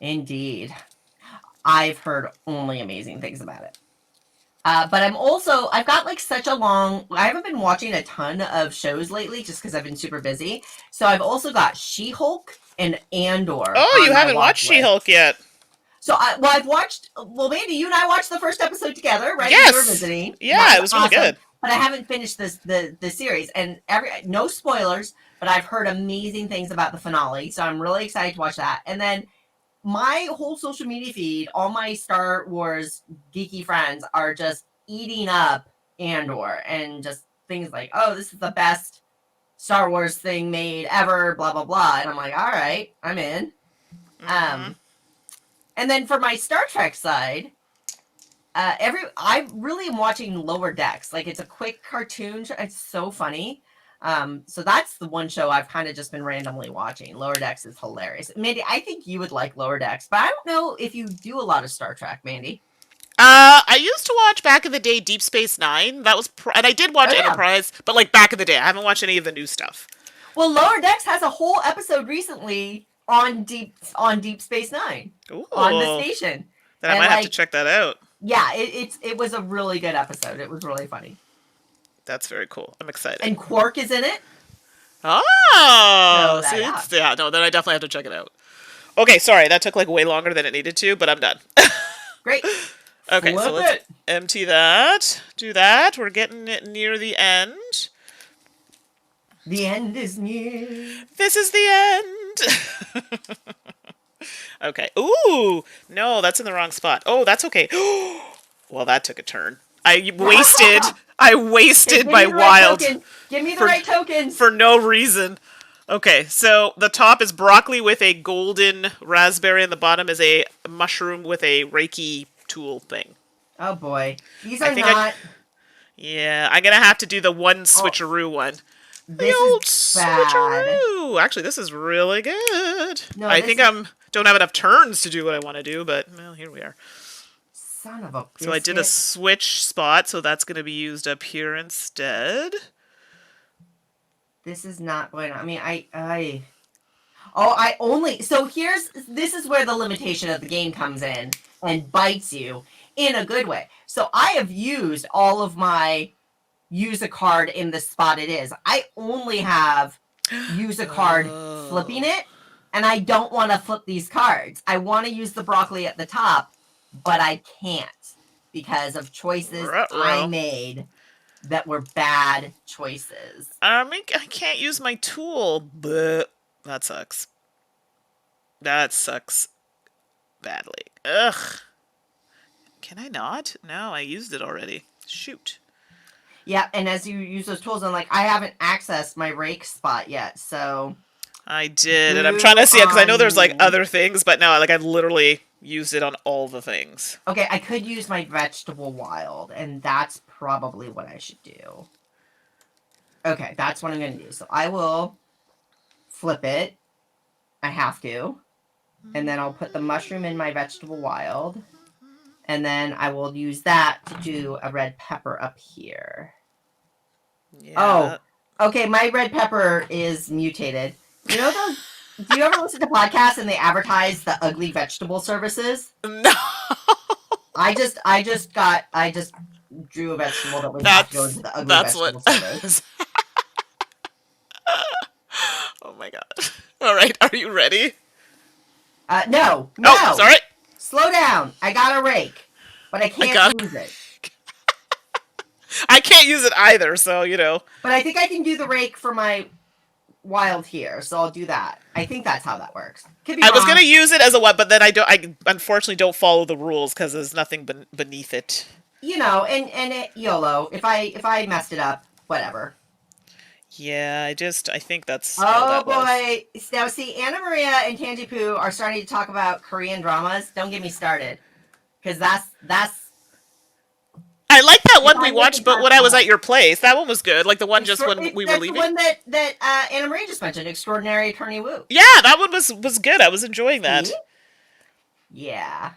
Indeed. I've heard only amazing things about it. But I've got like I haven't been watching a ton of shows lately just because I've been super busy. So I've also got She-Hulk and Andor. Oh, you haven't watched She-Hulk yet. So I've watched, Mandy, you and I watched the first episode together, right? Yes. We were visiting. Yeah, it was really good. But I haven't finished the series, and no spoilers, but I've heard amazing things about the finale. So I'm really excited to watch that. And then my whole social media feed, all my Star Wars geeky friends are just eating up Andor and just things like, oh, this is the best Star Wars thing made ever, blah, blah, blah. And I'm like, all right, I'm in. Mm-hmm. And then for my Star Trek side, I really am watching Lower Decks. Like, it's a quick cartoon show. It's so funny. So that's the one show I've kind of just been randomly watching. Lower Decks is hilarious. Mandy, I think you would like Lower Decks, but I don't know if you do a lot of Star Trek, Mandy. I used to watch back in the day Deep Space Nine. That was, and I did watch Enterprise, but like back in the day, I haven't watched any of the new stuff. Well, Lower Decks has a whole episode recently on Deep Space Nine. Ooh. On the station. Then I might have to check that out. Yeah, it was a really good episode. It was really funny. That's very cool. I'm excited. And Quark is in it. Oh, no, then I definitely have to check it out. Okay, sorry, that took like way longer than it needed to, but I'm done. Great. Okay, so let's empty that. Do that. We're getting it near the end. The end is near. This is the end. Okay. Ooh, no, that's in the wrong spot. Oh, that's okay. Well, that took a turn. I wasted my wild. Give me the right tokens. For no reason. Okay, so the top is broccoli with a golden raspberry, and the bottom is a mushroom with a Reiki tool thing. Oh boy. These are not... Yeah, I'm going to have to do the one switcheroo one. This is bad. Switcheroo! Actually, this is really good. No, I think don't have enough turns to do what I want to do, but, well, here we are. Son of a biscuit. So I did a switch spot, so that's going to be used up here instead. This is not going on. I mean, this is where the limitation of the game comes in and bites you, in a good way. So I have used all of my use a card in the spot it is. I only have use a card flipping it, and I don't want to flip these cards. I want to use the broccoli at the top, but I can't because of choices I made that were bad choices. I can't use my tool, but that sucks. That sucks badly. Ugh. Can I not? No, I used it already. Shoot. Yeah, and as you use those tools, I'm like, I haven't accessed my rake spot yet, so... I did, and I'm trying to see it, because I know there's, like, other things, but no, like, I've literally used it on all the things. Okay, I could use my vegetable wild, and that's probably what I should do. Okay, that's what I'm going to do. So I will flip it. I have to. And then I'll put the mushroom in my vegetable wild. And then I will use that to do a red pepper up here. Yeah. Oh, okay, my red pepper is mutated. You know those... Do you ever listen to podcasts and they advertise the ugly vegetable services? No. I just drew a vegetable that was not going to the ugly vegetable service. Oh my god. All right, are you ready? No. Oh, sorry. Slow down. I got a rake, but I can't use it. I can't use it either, so, you know. But I think I can do the rake for my wild here, so I'll do that. I think that's how that works. Could be wrong. I was going to use it as a what, but then I unfortunately don't follow the rules because there's nothing beneath it. You know, and it, YOLO. If I messed it up, whatever. Yeah, I think that's... Oh, boy. Now, see, Anna Maria and Tanji Poo are starting to talk about Korean dramas. Don't get me started. Because that's... I like that one we watched, but when I was at your place, that one was good. Like the one just when we were leaving. The one that Anna Marie just mentioned, Extraordinary Attorney Woo. Yeah, that one was good. I was enjoying that. Yeah.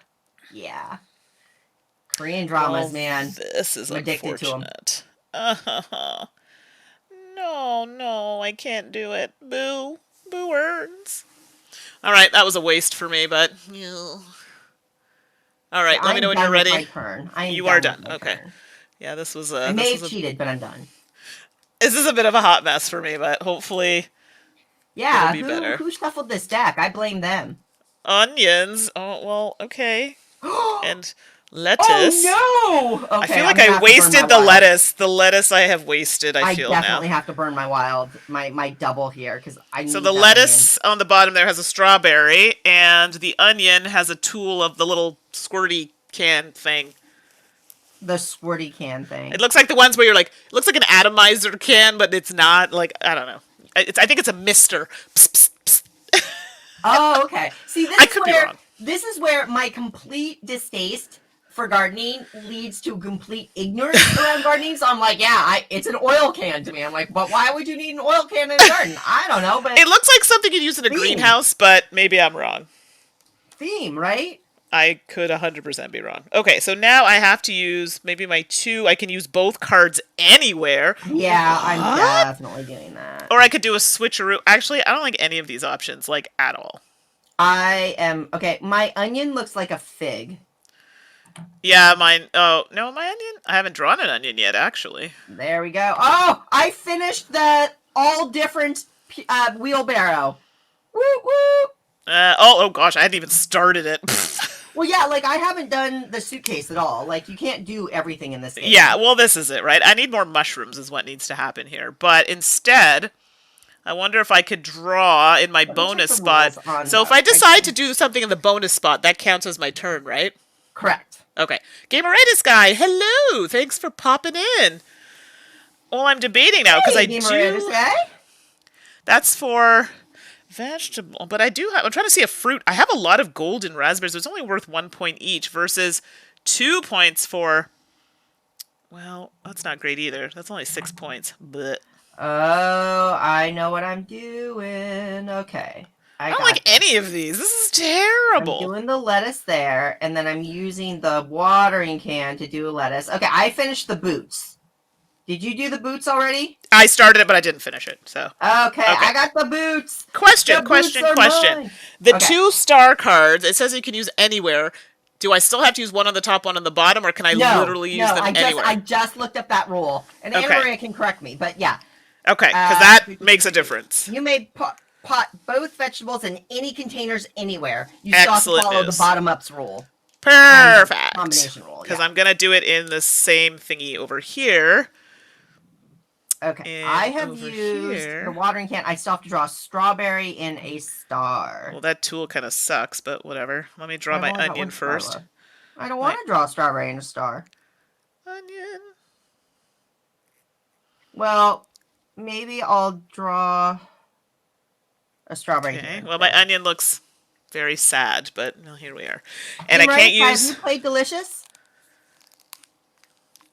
Korean dramas, man. This is addicted unfortunate. To them. No, I can't do it. Boo. Boo words. All right, that was a waste for me, but... All right, let me know when you're ready. My turn. You are done. Okay. Turn. Yeah, this was I may have cheated, but I'm done. This is a bit of a hot mess for me, but hopefully it'll be better. Who shuffled this deck? I blame them. Onions. Oh, well, okay. And lettuce. Oh, no! Okay, I feel like I wasted the lettuce. The lettuce I have wasted, I feel now. I definitely have to burn my wild, my double here, because I need So the lettuce on the bottom there has a strawberry, and the onion has a tool of the little squirty can thing. The squirty can thing. It looks like the ones where you're like, it looks like an atomizer can, but it's not. Like, I don't know. I think it's a mister. Psst, psst, psst. Oh, okay. See, this is where my complete distaste for gardening leads to complete ignorance around gardening. So I'm like, yeah, it's an oil can to me. I'm like, but why would you need an oil can in a garden? I don't know, but it looks like something you'd use in a greenhouse, but maybe I'm wrong. Theme, right? I could 100% be wrong. Okay, so now I have to use maybe my two. I can use both cards anywhere. Yeah, what? I'm definitely doing that. Or I could do a switcheroo. Actually, I don't like any of these options, like, at all. Okay, my onion looks like a fig. Yeah, mine. Oh, no, my onion? I haven't drawn an onion yet, actually. There we go. Oh, I finished the all different wheelbarrow. Woo, woo. Oh gosh, I hadn't even started it. Well, yeah, like, I haven't done the suitcase at all. Like, you can't do everything in this game. Yeah, well, this is it, right? I need more mushrooms is what needs to happen here. But instead, I wonder if I could draw in my bonus spot. So if I decide to do something in the bonus spot, that counts as my turn, right? Correct. Okay. Gameritis guy, hello! Thanks for popping in. Well, I'm debating now, because I do... Gameritis guy? That's for... vegetable, but I'm trying to see a fruit. I have a lot of golden raspberries. It's only worth 1 point each versus 2 points for, well, that's not great either. That's only 6 points. But oh, I know what I'm doing. Okay. I don't like any of these. This is terrible. I'm doing the lettuce there, and then I'm using the watering can to do a lettuce. Okay, I finished the boots. Did you do the boots already? I started it, but I didn't finish it, so. Okay. I got the boots. Question. The 2-star cards, it says you can use anywhere. Do I still have to use one on the top, one on the bottom, or can I No, literally use no, them anywhere? I just looked up that rule, and Anna Okay. Maria can correct me, but yeah. Okay, because that makes a difference. You may pot both vegetables in any containers anywhere. You still have to Excellent follow the news. bottom ups rule and the Perfect. combination rule. Because Yeah. I'm going to do it in the same thingy over here. Okay. I And have over used the here. watering can. I still have to draw a strawberry in a star. Well, that tool kind of sucks, but whatever. Let me draw I've my only got onion one star first. left. I don't want My to draw a strawberry in a star. onion. Well, maybe I'll draw a strawberry here Okay. Well, my instead. onion looks very sad, but well, here we are. And I Gameritis, can't have you use. played Delicious?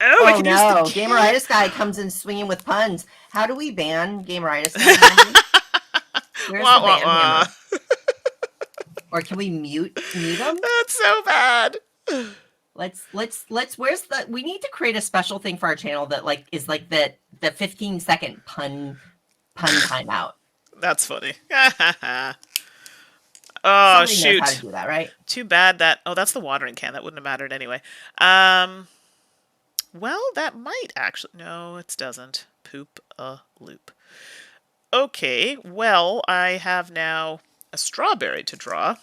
Oh, I Oh can use the no, can. Gameritis guy comes in swinging with puns. How do we ban Gameritis guy? Where's Wah, the wah, ban wah. hammer? Or can we mute him? That's so bad. Let's where's the we need to create a special thing for our channel that like is like the 15-second pun timeout. That's funny. Oh, Somebody knows how to shoot. do that, right? Too bad that. Oh, that's the watering can. That wouldn't have mattered anyway. Well, that might actually. No, it doesn't. Poop a loop. Okay, well, I have now a strawberry to draw.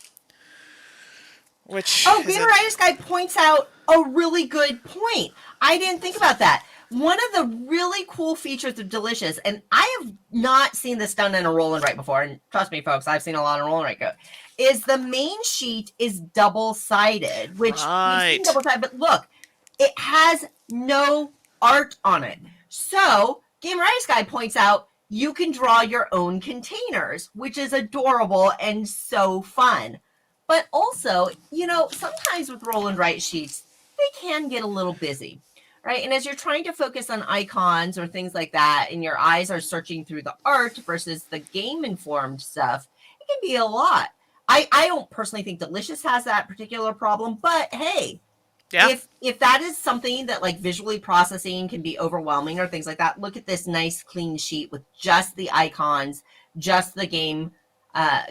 Which. Oh, Is Gameritis guy points out a really good point. I didn't think about that. One of the really cool features of Delicious, and I have not seen this done in a roll and write before, and trust me, folks, I've seen a lot of roll and write code, is the main sheet is double-sided, which we've seen double-sided, but look, it has no art on it. So, Gameritis guy points out you can draw your own containers, which is adorable and so fun. But also, you know, sometimes with roll and write sheets, they can get a little busy, right? And as you're trying to focus on icons or things like that, and your eyes are searching through the art versus the game-informed stuff, it can be a lot. I don't personally think Delicious has that particular problem, but hey, Yeah. if that is something that like visually processing can be overwhelming or things like that, look at this nice clean sheet with just the icons, just the game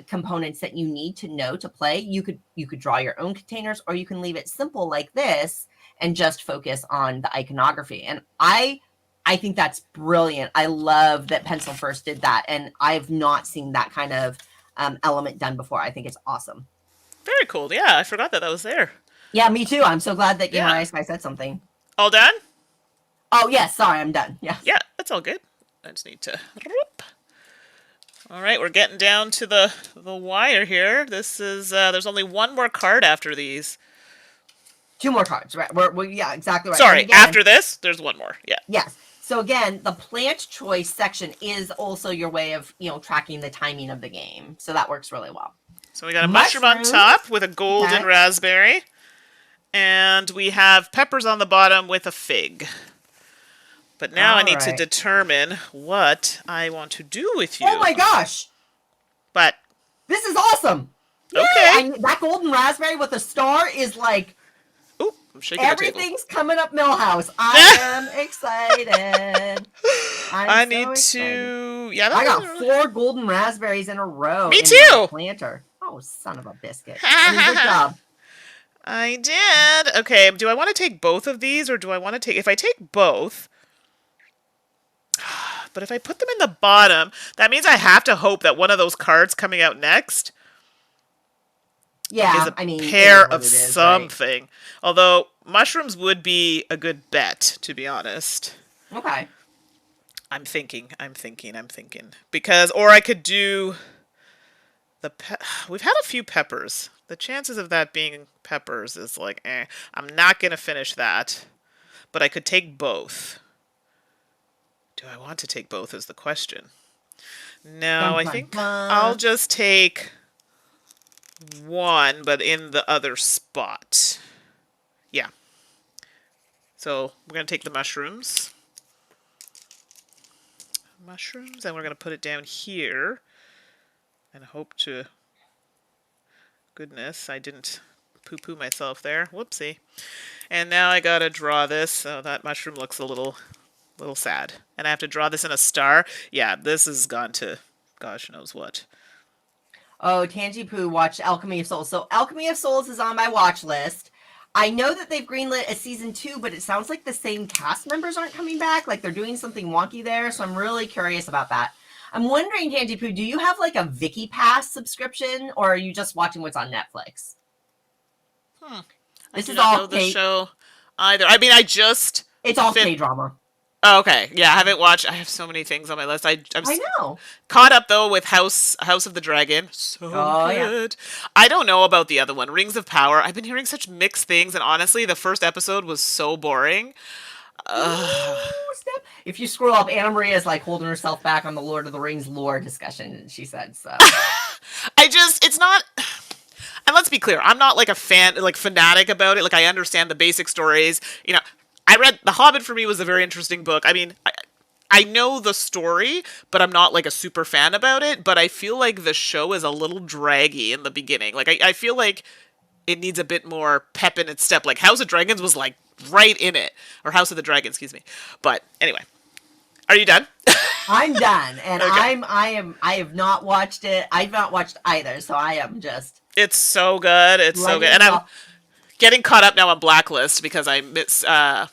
components that you need to know to play. You could draw your own containers, or you can leave it simple like this and just focus on the iconography. And I think that's brilliant. I love that Pencil First did that, and I've not seen that kind of element done before. I think it's awesome. Very cool. Yeah, I forgot that was there. Yeah, me too. I'm so glad that Yeah. Gameritis guy said something. All done? Oh, yes. Sorry, I'm done. Yeah. Yeah, that's all good. I just need to. All right, we're getting down to the wire here. This is there's only one more card after these. 2 more cards, right? We're yeah, exactly right. Sorry, again, after this, there's one more. Yeah. Yes. So again, the plant choice section is also your way of, you know, tracking the timing of the game. So that works really well. So we got a mushroom on top with a golden raspberry. And we have peppers on the bottom with a fig. But now I need to determine what I want to do with you. Oh my gosh! But this is awesome! Okay. That golden raspberry with a star is like... Ooh, I'm shaking everything's coming up Millhouse. I am excited. I need to... Yeah, I got 4 golden raspberries in a row. Me too! Planter. Oh, son of a biscuit. I mean, good job. I did. Okay, do I want to take both of these, or do I want to take... If I take both... But if I put them in the bottom, that means I have to hope that one of those cards coming out next is a pair of something. Right? Although, mushrooms would be a good bet, to be honest. Okay. I'm thinking. Because, or I could do... We've had a few peppers. The chances of that being peppers is like, I'm not going to finish that. But I could take both. Do I want to take both is the question. No, I think I'll just take one, but in the other spot. Yeah. So we're going to take the mushrooms. And we're going to put it down here. And hope to... Goodness, I didn't poo-poo myself there. Whoopsie. And now I got to draw this, so that mushroom looks a little sad. And I have to draw this in a star. Yeah, this has gone to gosh knows what. Oh, Tangy Poo watched Alchemy of Souls. So Alchemy of Souls is on my watch list. I know that they've greenlit a season 2, but it sounds like the same cast members aren't coming back. Like they're doing something wonky there, so I'm really curious about that. I'm wondering, Candy Poo, do you have like a Viki Pass subscription, or are you just watching what's on Netflix? This is all know the show either. I mean, it's all K-drama. Oh, okay. Yeah, I haven't watched. I have so many things on my list. I know. Caught up though with House of the Dragon. So good. Yeah. I don't know about the other one, Rings of Power. I've been hearing such mixed things, and honestly, the first episode was so boring. If you scroll up, Anna Maria is like holding herself back on the Lord of the Rings lore discussion. She said so. It's not. And let's be clear, I'm not like a fanatic about it. Like I understand the basic stories. You know, I read The Hobbit. For me was a very interesting book. I mean, I know the story, but I'm not like a super fan about it. But I feel like the show is a little draggy in the beginning. Like I feel like it needs a bit more pep in its step. Like House of Dragons was like right in it, or House of the Dragon, excuse me. But anyway, are you done? I'm done, and okay. I have not watched it. I've not watched either, so I am just. It's so good. It's so good, and I'm getting caught up now on Blacklist because I miss. And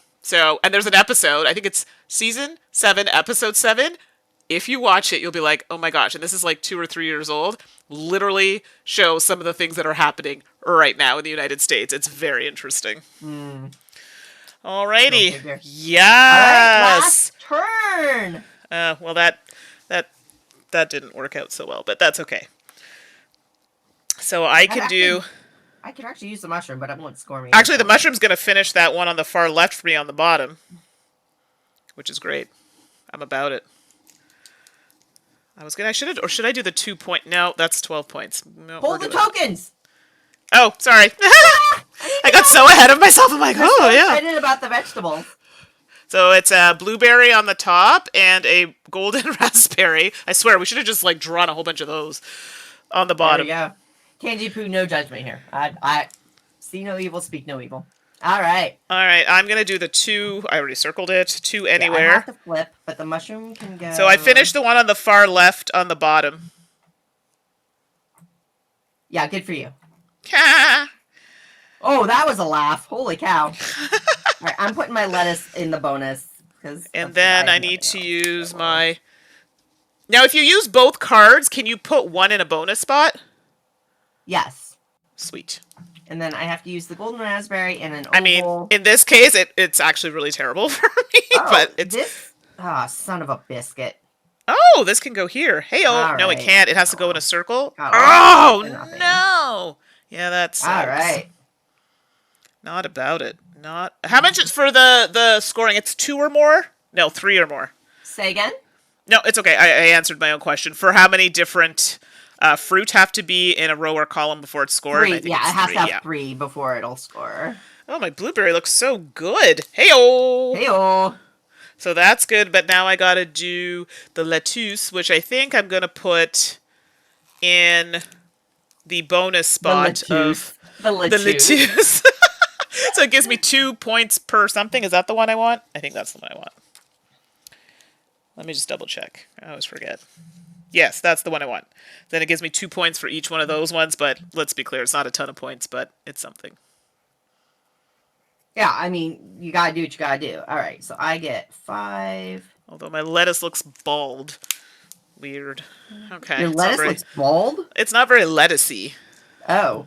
there's an episode. I think it's season 7, episode 7. If you watch it, you'll be like, "Oh my gosh!" And this is like 2 or 3 years old. Literally shows some of the things that are happening right now in the United States. It's very interesting. Alrighty. Okay, yes. All right, last turn. Well, that didn't work out so well, but that's okay. So I could actually use the mushroom, but it won't score me. Actually, the mushroom's going to finish that one on the far left for me on the bottom, which is great. I'm about it. Should I do the 2 point? No, that's 12 points. No, hold the tokens. Oh, sorry. I got so ahead of myself. I'm like, I'm so excited about the vegetables. So it's a blueberry on the top and a golden raspberry. I swear, we should have just like drawn a whole bunch of those on the bottom. There you go. Candy Poo, no judgment here. I see no evil, speak no evil. All right. I'm going to do the 2. I already circled it. 2 anywhere. Yeah, I have to flip, but the mushroom can go. So I finished the one on the far left on the bottom. Yeah, good for you. Oh, that was a laugh. Holy cow. All right, I'm putting my lettuce in the bonus. And then I need to use my... Now, if you use both cards, can you put one in a bonus spot? Yes. Sweet. And then I have to use the golden raspberry and an oval. I mean, in this case, it's actually really terrible for me. But it's... son of a biscuit. Oh, this can go here. Hey-oh. No, it can't. It has to go in a circle. Oh, no. Yeah, that's... All right. Not about it. Not... How much is for the scoring? It's 2 or more? No, 3 or more. Say again? No, it's okay. I answered my own question. For how many different fruit have to be in a row or column before it's scored? 3. It has to have 3 before it'll score. Oh, my blueberry looks so good. Hey-oh. Hey-oh. So that's good, but now I gotta do the lettuce, which I think I'm gonna put in the bonus spot of the lettuce. So it gives me 2 points per something. Is that the one I want? I think that's the one I want. Let me just double check. I always forget. Yes, that's the one I want. Then it gives me 2 points for each one of those ones, but let's be clear, it's not a ton of points, but it's something. Yeah, I mean, you gotta do what you gotta do. All right, so I get 5. Although my lettuce looks bald. Weird. Okay. Your lettuce looks bald? It's not very lettucey. Oh.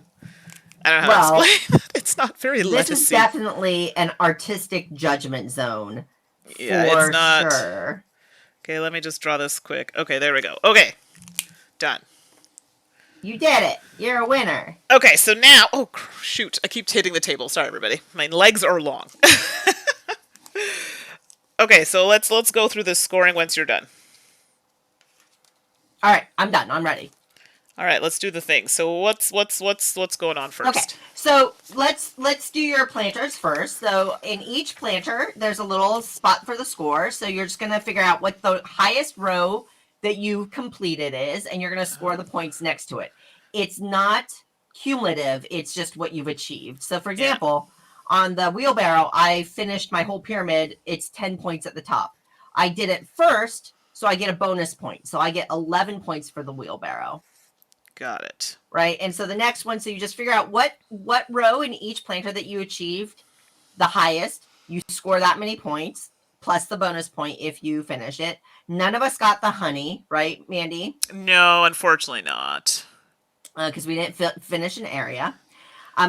I don't know how to explain it. It's not very lettucey. This is definitely an artistic judgment zone. Yeah, for it's not. Sure. Okay, let me just draw this quick. Okay, there we go. Okay. Done. You did it. You're a winner. Okay, so now... Oh, shoot. I keep hitting the table. Sorry, everybody. My legs are long. Okay, so let's go through this scoring once you're done. All right, I'm done. I'm ready. All right, let's do the thing. So what's going on first? Okay, so let's do your planters first. So in each planter, there's a little spot for the score. So you're just going to figure out what the highest row that you completed is, and you're going to score the points next to it. It's not cumulative. It's just what you've achieved. So, for example, on the wheelbarrow, I finished my whole pyramid. It's 10 points at the top. I did it first, so I get a bonus point. So I get 11 points for the wheelbarrow. Got it. Right. And so the next one, so you just figure out what row in each planter that you achieved the highest. You score that many points plus the bonus point if you finish it. None of us got the honey, right, Mandy? No, unfortunately not. Because we didn't finish an area.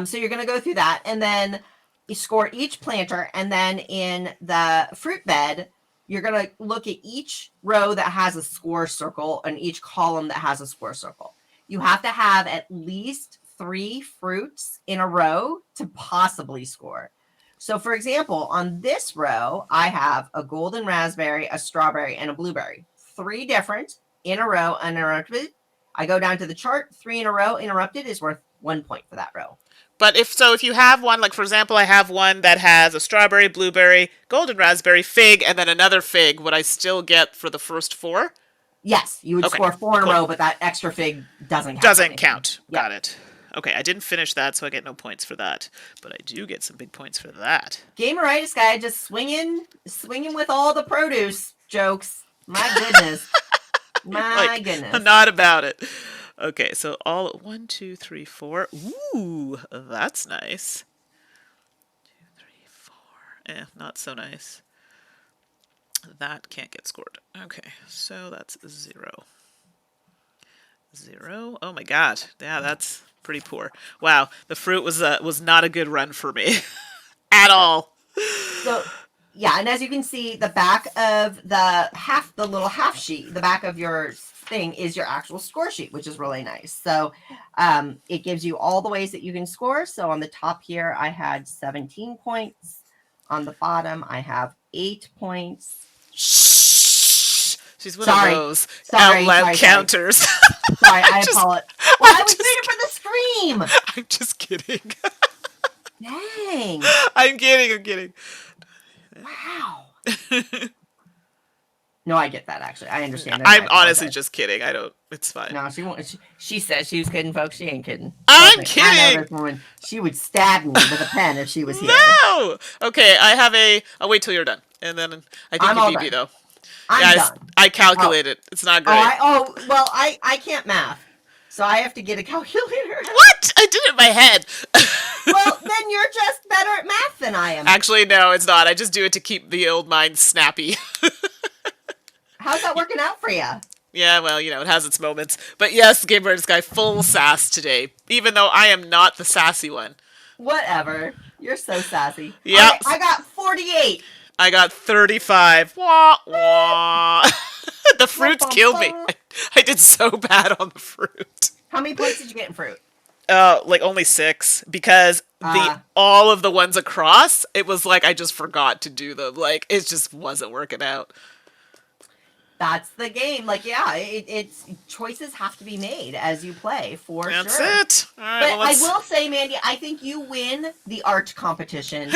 So you're going to go through that, and then you score each planter, and then in the fruit bed, you're going to look at each row that has a score circle and each column that has a score circle. You have to have at least 3 fruits in a row to possibly score. So, for example, on this row, I have a golden raspberry, a strawberry, and a blueberry. 3 different in a row, uninterrupted. I go down to the chart. 3 in a row interrupted is worth 1 point for that row. But if you have one, like for example, I have one that has a strawberry, blueberry, golden raspberry, fig, and then another fig, would I still get for the first 4? Yes, you would score 4 in a row, but that extra fig doesn't count. Doesn't count. Yep. Got it. Okay, I didn't finish that, so I get no points for that. But I do get some big points for that. Gameritis guy just swinging with all the produce jokes. My goodness. My goodness. I'm not about it. Okay, so all 1, 2, 3, 4. Ooh, that's nice. 2, 3, 4. Not so nice. That can't get scored. Okay, so that's 0. 0. Oh my god. Yeah, that's pretty poor. Wow, the fruit was not a good run for me at all. So, yeah, and as you can see, the back of the little half sheet, the back of your thing is your actual score sheet, which is really nice. So, it gives you all the ways that you can score. So on the top here, I had 17 points. On the bottom, I have 8 points. Shh. She's one of those out loud counters. Sorry, I apologize. Well, I was waiting for the scream. I'm just kidding. Dang. I'm kidding. Wow. No, I get that, actually. I understand. I'm honestly just kidding. It's fine. No, she won't. She said she was kidding, folks. She ain't kidding. I'm kidding. I know this woman. She would stab me with a pen if she was here. No. Okay, I have I'll wait till you're done, and then I think you beat me though. I'm done. I calculated. It's not great. Well, I can't math, so I have to get a calculator. What? I did it in my head. Well, then you're just better at math than I am. Actually, no, it's not. I just do it to keep the old mind snappy. How's that working out for you? Yeah, well, it has its moments. But yes, Game Artist Guy, full sass today, even though I am not the sassy one. Whatever. You're so sassy. Yeah. Right, I got 48. I got 35. Wah, wah. The fruits killed me. I did so bad on the fruit. How many points did you get in fruit? Like only 6, because all of the ones across, it was like I just forgot to do them. Like, it just wasn't working out. That's the game. Like, yeah, it's choices have to be made as you play, for sure. That's it. All right, but I will say, Mandy, I think you win the art competition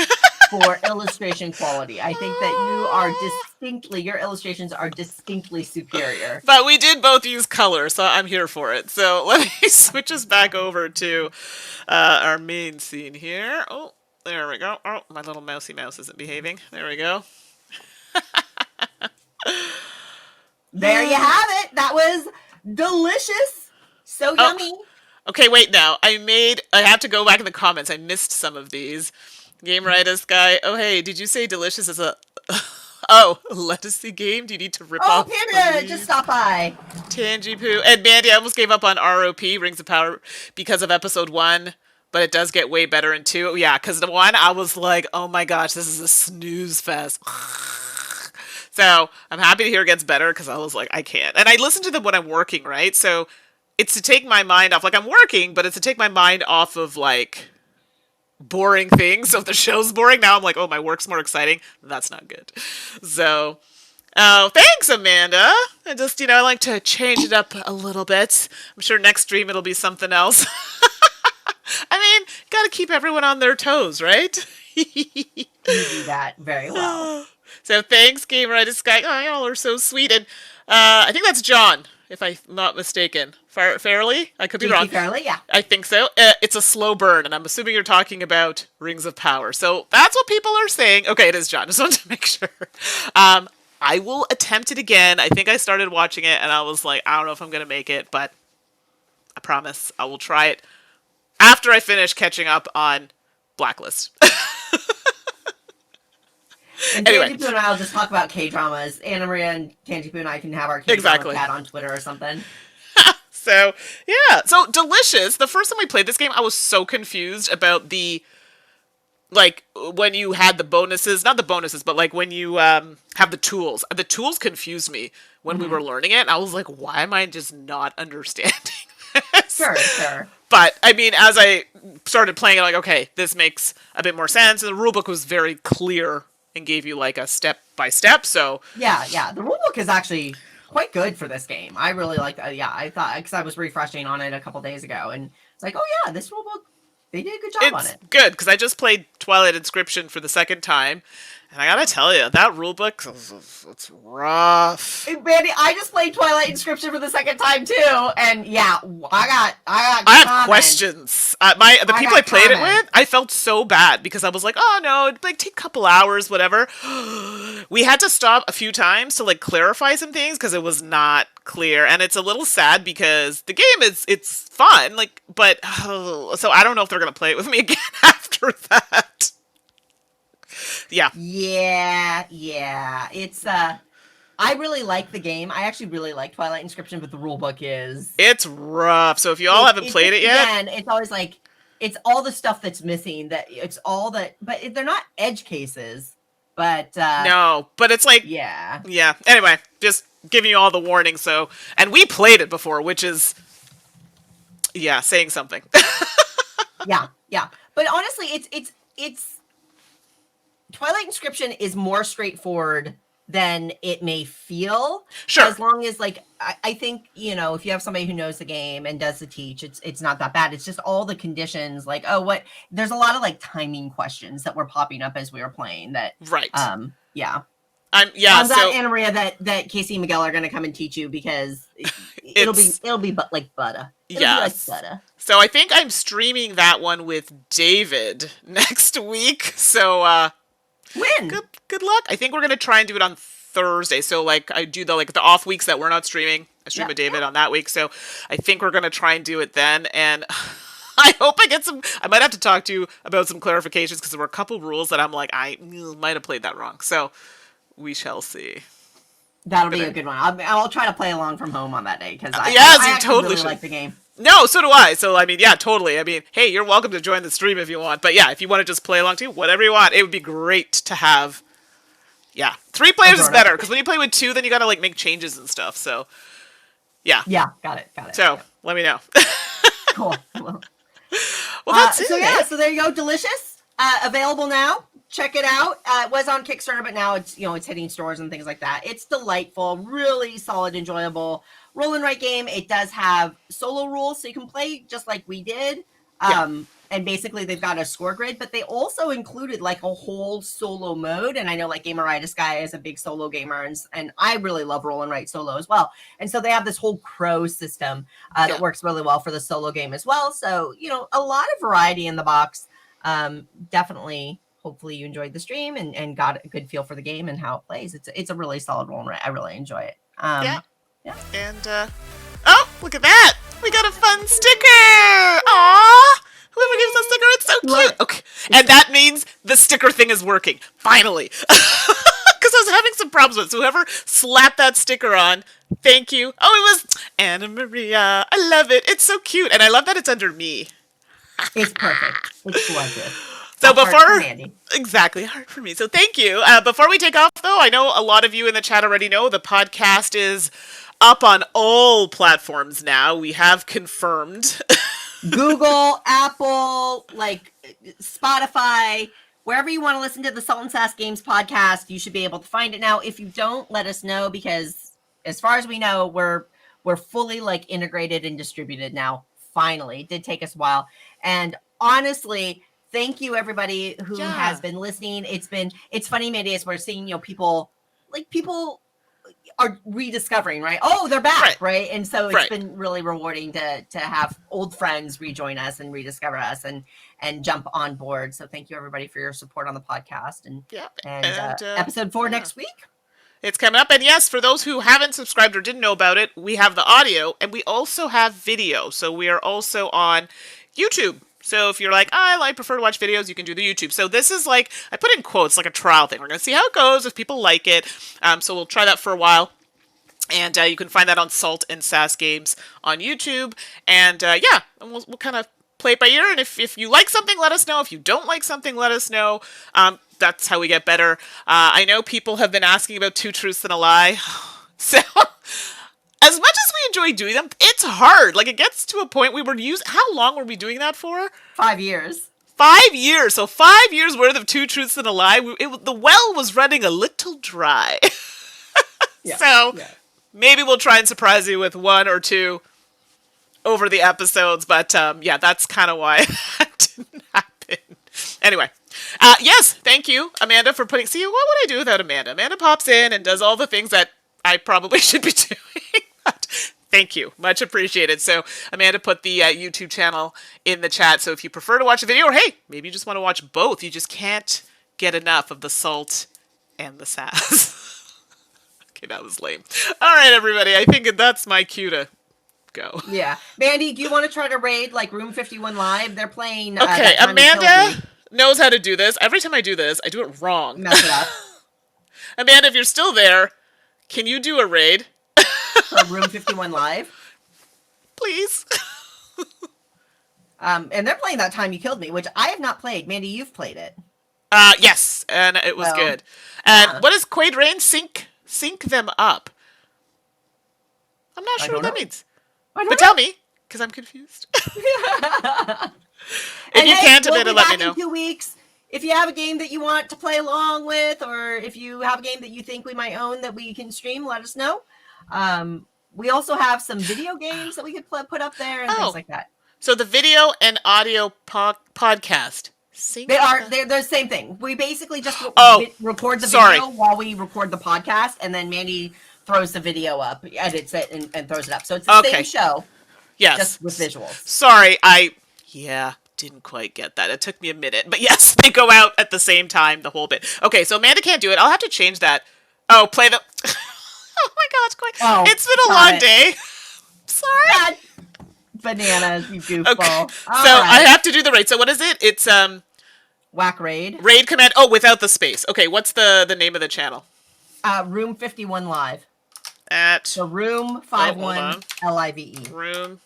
for illustration quality. I think that your illustrations are distinctly superior. But we did both use color, so I'm here for it. So let me switch us back over to our main scene here. Oh, there we go. Oh, my little mousy mouse isn't behaving. There we go. There you have it. That was delicious. So yummy. Okay, wait now. I have to go back in the comments. I missed some of these. Game Rightus guy. Oh, hey, did you say delicious as a... Oh, lettucey game? Do you need to rip off... Oh, Panda, just stop by. Tangipoo. And Mandy, I almost gave up on ROP, Rings of Power, because of episode 1. But it does get way better in 2. Yeah, because the 1, I was like, oh my gosh, this is a snooze fest. So I'm happy to hear it gets better, because I was like, I can't. And I listen to them when I'm working, right? So it's to take my mind off. Like, I'm working, but it's to take my mind off of, like, boring things. So if the show's boring, now I'm like, oh, my work's more exciting. That's not good. So, thanks, Amanda. I just, I like to change it up a little bit. I'm sure next stream it'll be something else. I mean, gotta keep everyone on their toes, right? You do that very well. So thanks, Game Rightus Guy. Oh, y'all are so sweet. And I think that's John, if I'm not mistaken. Fairly? I could be wrong. Fairly, yeah. I think so. It's a slow burn, and I'm assuming you're talking about Rings of Power. So that's what people are saying. Okay, it is John. Just wanted to make sure. I will attempt it again. I think I started watching it, and I was like, I don't know if I'm going to make it, but I promise. I will try it after I finish catching up on Blacklist. And Anyway, Tangipu and I will just talk about K-dramas. Anna Maria and Tangipu and I can have our K-drama exactly. chat on Twitter or something. So, yeah. So, Delicious. The first time we played this game, I was so confused about the, like, when you had the bonuses, not the bonuses, but like when you have the tools. The tools confused me when we were learning it. And I was like, why am I just not understanding this? Sure. But, I mean, as I started playing it, like, okay, this makes a bit more sense. And the rulebook was very clear and gave you, like, a step-by-step, so... Yeah. The rulebook is actually quite good for this game. I really like that. Yeah, I thought, because I was refreshing on it a couple days ago, and it's like, oh yeah, this rulebook, they did a good job on it. It's good, because I just played Twilight Inscription for the second time, and I gotta tell you, that rulebook, it's rough. Hey, Mandy, I just played Twilight Inscription for the second time too, and yeah, I have questions. The people I played it with, I felt so bad because I was like, oh no, it'd like take a couple hours, whatever. We had to stop a few times to like clarify some things because it was not clear, and it's a little sad because the game it's fun, like, but so I don't know if they're gonna play it with me again after that. Yeah. It's I really like the game. I actually really like Twilight Inscription, but the rulebook is... It's rough. So if you all haven't played it yet... Again, it's always like, it's all the stuff that's missing, that it's all that... But they're not edge cases, but... no, but it's like... Yeah. Anyway, just giving you all the warning, so... And we played it before, which is... Yeah, saying something. Yeah. But honestly, it's... Twilight Inscription is more straightforward than it may feel. Sure. As long as, like, I think, you know, if you have somebody who knows the game and does the teach, it's not that bad. It's just all the conditions, like, there's a lot of, like, timing questions that were popping up as we were playing that... Right. Yeah. I'm glad, Anna Maria, that Casey and Miguel are going to come and teach you, because it'll be like butter. It'll be like butter. So I think I'm streaming that one with David next week. So when? Good luck. I think we're gonna try and do it on Thursday. So like I do the off weeks that we're not streaming. I stream with David on that week. So I think we're gonna try and do it then. And I hope I get some. I might have to talk to you about some clarifications because there were a couple rules that I'm like I might have played that wrong. So we shall see. That'll be a good one. I'll try to play along from home on that day because I actually totally really like the game. No, so do I. So, I mean, yeah, totally. I mean, hey, you're welcome to join the stream if you want. But yeah, if you want to just play along too, whatever you want. It would be great to have, 3 players is better. Because when you play with 2, then you got to, like, make changes and stuff. So, yeah. Yeah, got it. So, let me know. Cool. Well, that's it. So there you go. Delicious. Available now. Check it out. It was on Kickstarter, but now it's hitting stores and things like that. It's delightful, really solid, enjoyable roll and write game. It does have solo rules, so you can play just like we did. And basically they've got a score grid, but they also included like a whole solo mode. And I know like Gameritis Guy is a big solo gamer, and I really love roll and write solo as well. And so they have this whole crow system that works really well for the solo game as well. So, a lot of variety in the box. Definitely. Hopefully you enjoyed the stream and got a good feel for the game and how it plays. It's a really solid roll and write. I really enjoy it. Yeah. And oh, look at that! We got a fun sticker. Aww! Whoever gives us a sticker, it's so cute. Okay, and that means the sticker thing is working finally. Because I was having some problems with it. So whoever slapped that sticker on, thank you. Oh, it was Anna Maria. I love it. It's so cute, and I love that it's under me. It's perfect. It's gorgeous. So exactly, hard for me. So thank you. Before we take off, though, I know a lot of you in the chat already know the podcast is up on all platforms now. We have confirmed. Google, Apple, like Spotify, wherever you want to listen to the Salt and Sass Games podcast, you should be able to find it now. If you don't, let us know, because as far as we know, we're fully like integrated and distributed now. Finally, it did take us a while, and honestly, thank you everybody who has been listening. It's funny, Mandy, as we're seeing, people are rediscovering, right? Oh, they're back, right? And so it's been really rewarding to have old friends rejoin us and rediscover us and jump on board. So thank you everybody for your support on the podcast and episode 4 next week. It's coming up. And yes, for those who haven't subscribed or didn't know about it, we have the audio and we also have video. So we are also on YouTube. So if you're like, I prefer to watch videos, you can do the YouTube. So this is like, I put in quotes, like a trial thing. We're going to see how it goes, if people like it. So we'll try that for a while. And you can find that on Salt and Sass Games on YouTube. And yeah, and we'll kind of play it by ear. And if you like something, let us know. If you don't like something, let us know. That's how we get better. I know people have been asking about Two Truths and a Lie. So as much as we enjoy doing them, it's hard. Like, it gets to a point we were how long were we doing that for? 5 years. 5 years. So 5 years worth of Two Truths and a Lie. The well was running a little dry. Yeah. So yeah. maybe we'll try and surprise you with one or two over the episodes. But yeah, that's kind of why that didn't happen. Anyway. Yes, thank you, Amanda, for putting... See, what would I do without Amanda? Amanda pops in and does all the things that I probably should be doing. Thank you. Much appreciated. So Amanda put the YouTube channel in the chat. So if you prefer to watch a video, or hey, maybe you just want to watch both. You just can't get enough of the salt and the sass. Okay, that was lame. All right, everybody. I think that's my cue to go. Yeah. Mandy, do you want to try to raid like Room 51 Live? They're playing... Okay, Amanda knows how to do this. Every time I do this, I do it wrong. Mess it up. Amanda, if you're still there, can you do a raid? For Room 51 Live? Please. And they're playing That Time You Killed Me, which I have not played. Mandy, you've played it. Yes, and it was good. And what does Quaid Rain sync them up? I'm not sure what that means. But tell me, because I'm confused. If you can't, Amanda, let me know. In 2 weeks. If you have a game that you want to play along with, or if you have a game that you think we might own that we can stream, let us know. We also have some video games that we could put up there and things like that. So the video and audio podcast. They're the same thing. We basically just record the video while we record the podcast, and then Mandy throws the video up, edits it, and throws it up. So it's the same show. Yes. Just with visuals. Sorry, didn't quite get that. It took me a minute. But yes, they go out at the same time, the whole bit. Okay, so Amanda can't do it. I'll have to change that. Oh, play the... Oh my gosh, Quaid. Oh, it's been a long day. Sorry. God. Bananas, you goofball. Okay. I have to do the raid. So what is it? It's Whack Raid. Raid command. Oh, without the space. Okay, what's the name of the channel? Room 51 Live. So Room 51 LIVE. Room.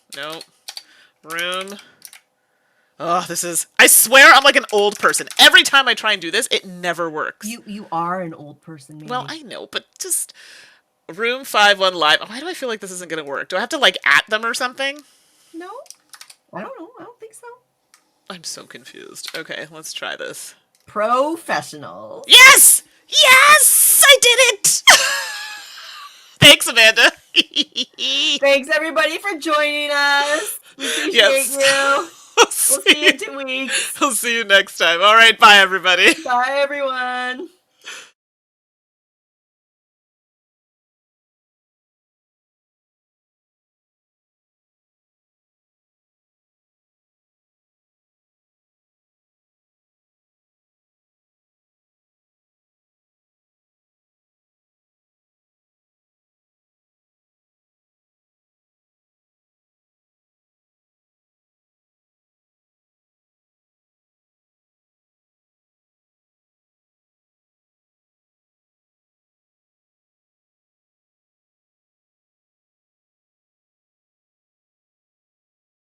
Oh, this is... I swear I'm like an old person. Every time I try and do this, it never works. You are an old person, maybe. Well, I know, but just... Room 51 Live. Why do I feel like this isn't going to work? Do I have to, like, at them or something? No. I don't know. I don't think so. I'm so confused. Okay, let's try this. Professional. Yes! Yes! I did it! Thanks, Amanda. Thanks, everybody, for joining us. We appreciate you. We'll see you in 2 weeks. I'll see you next time. All right, bye, everybody. Bye, everyone.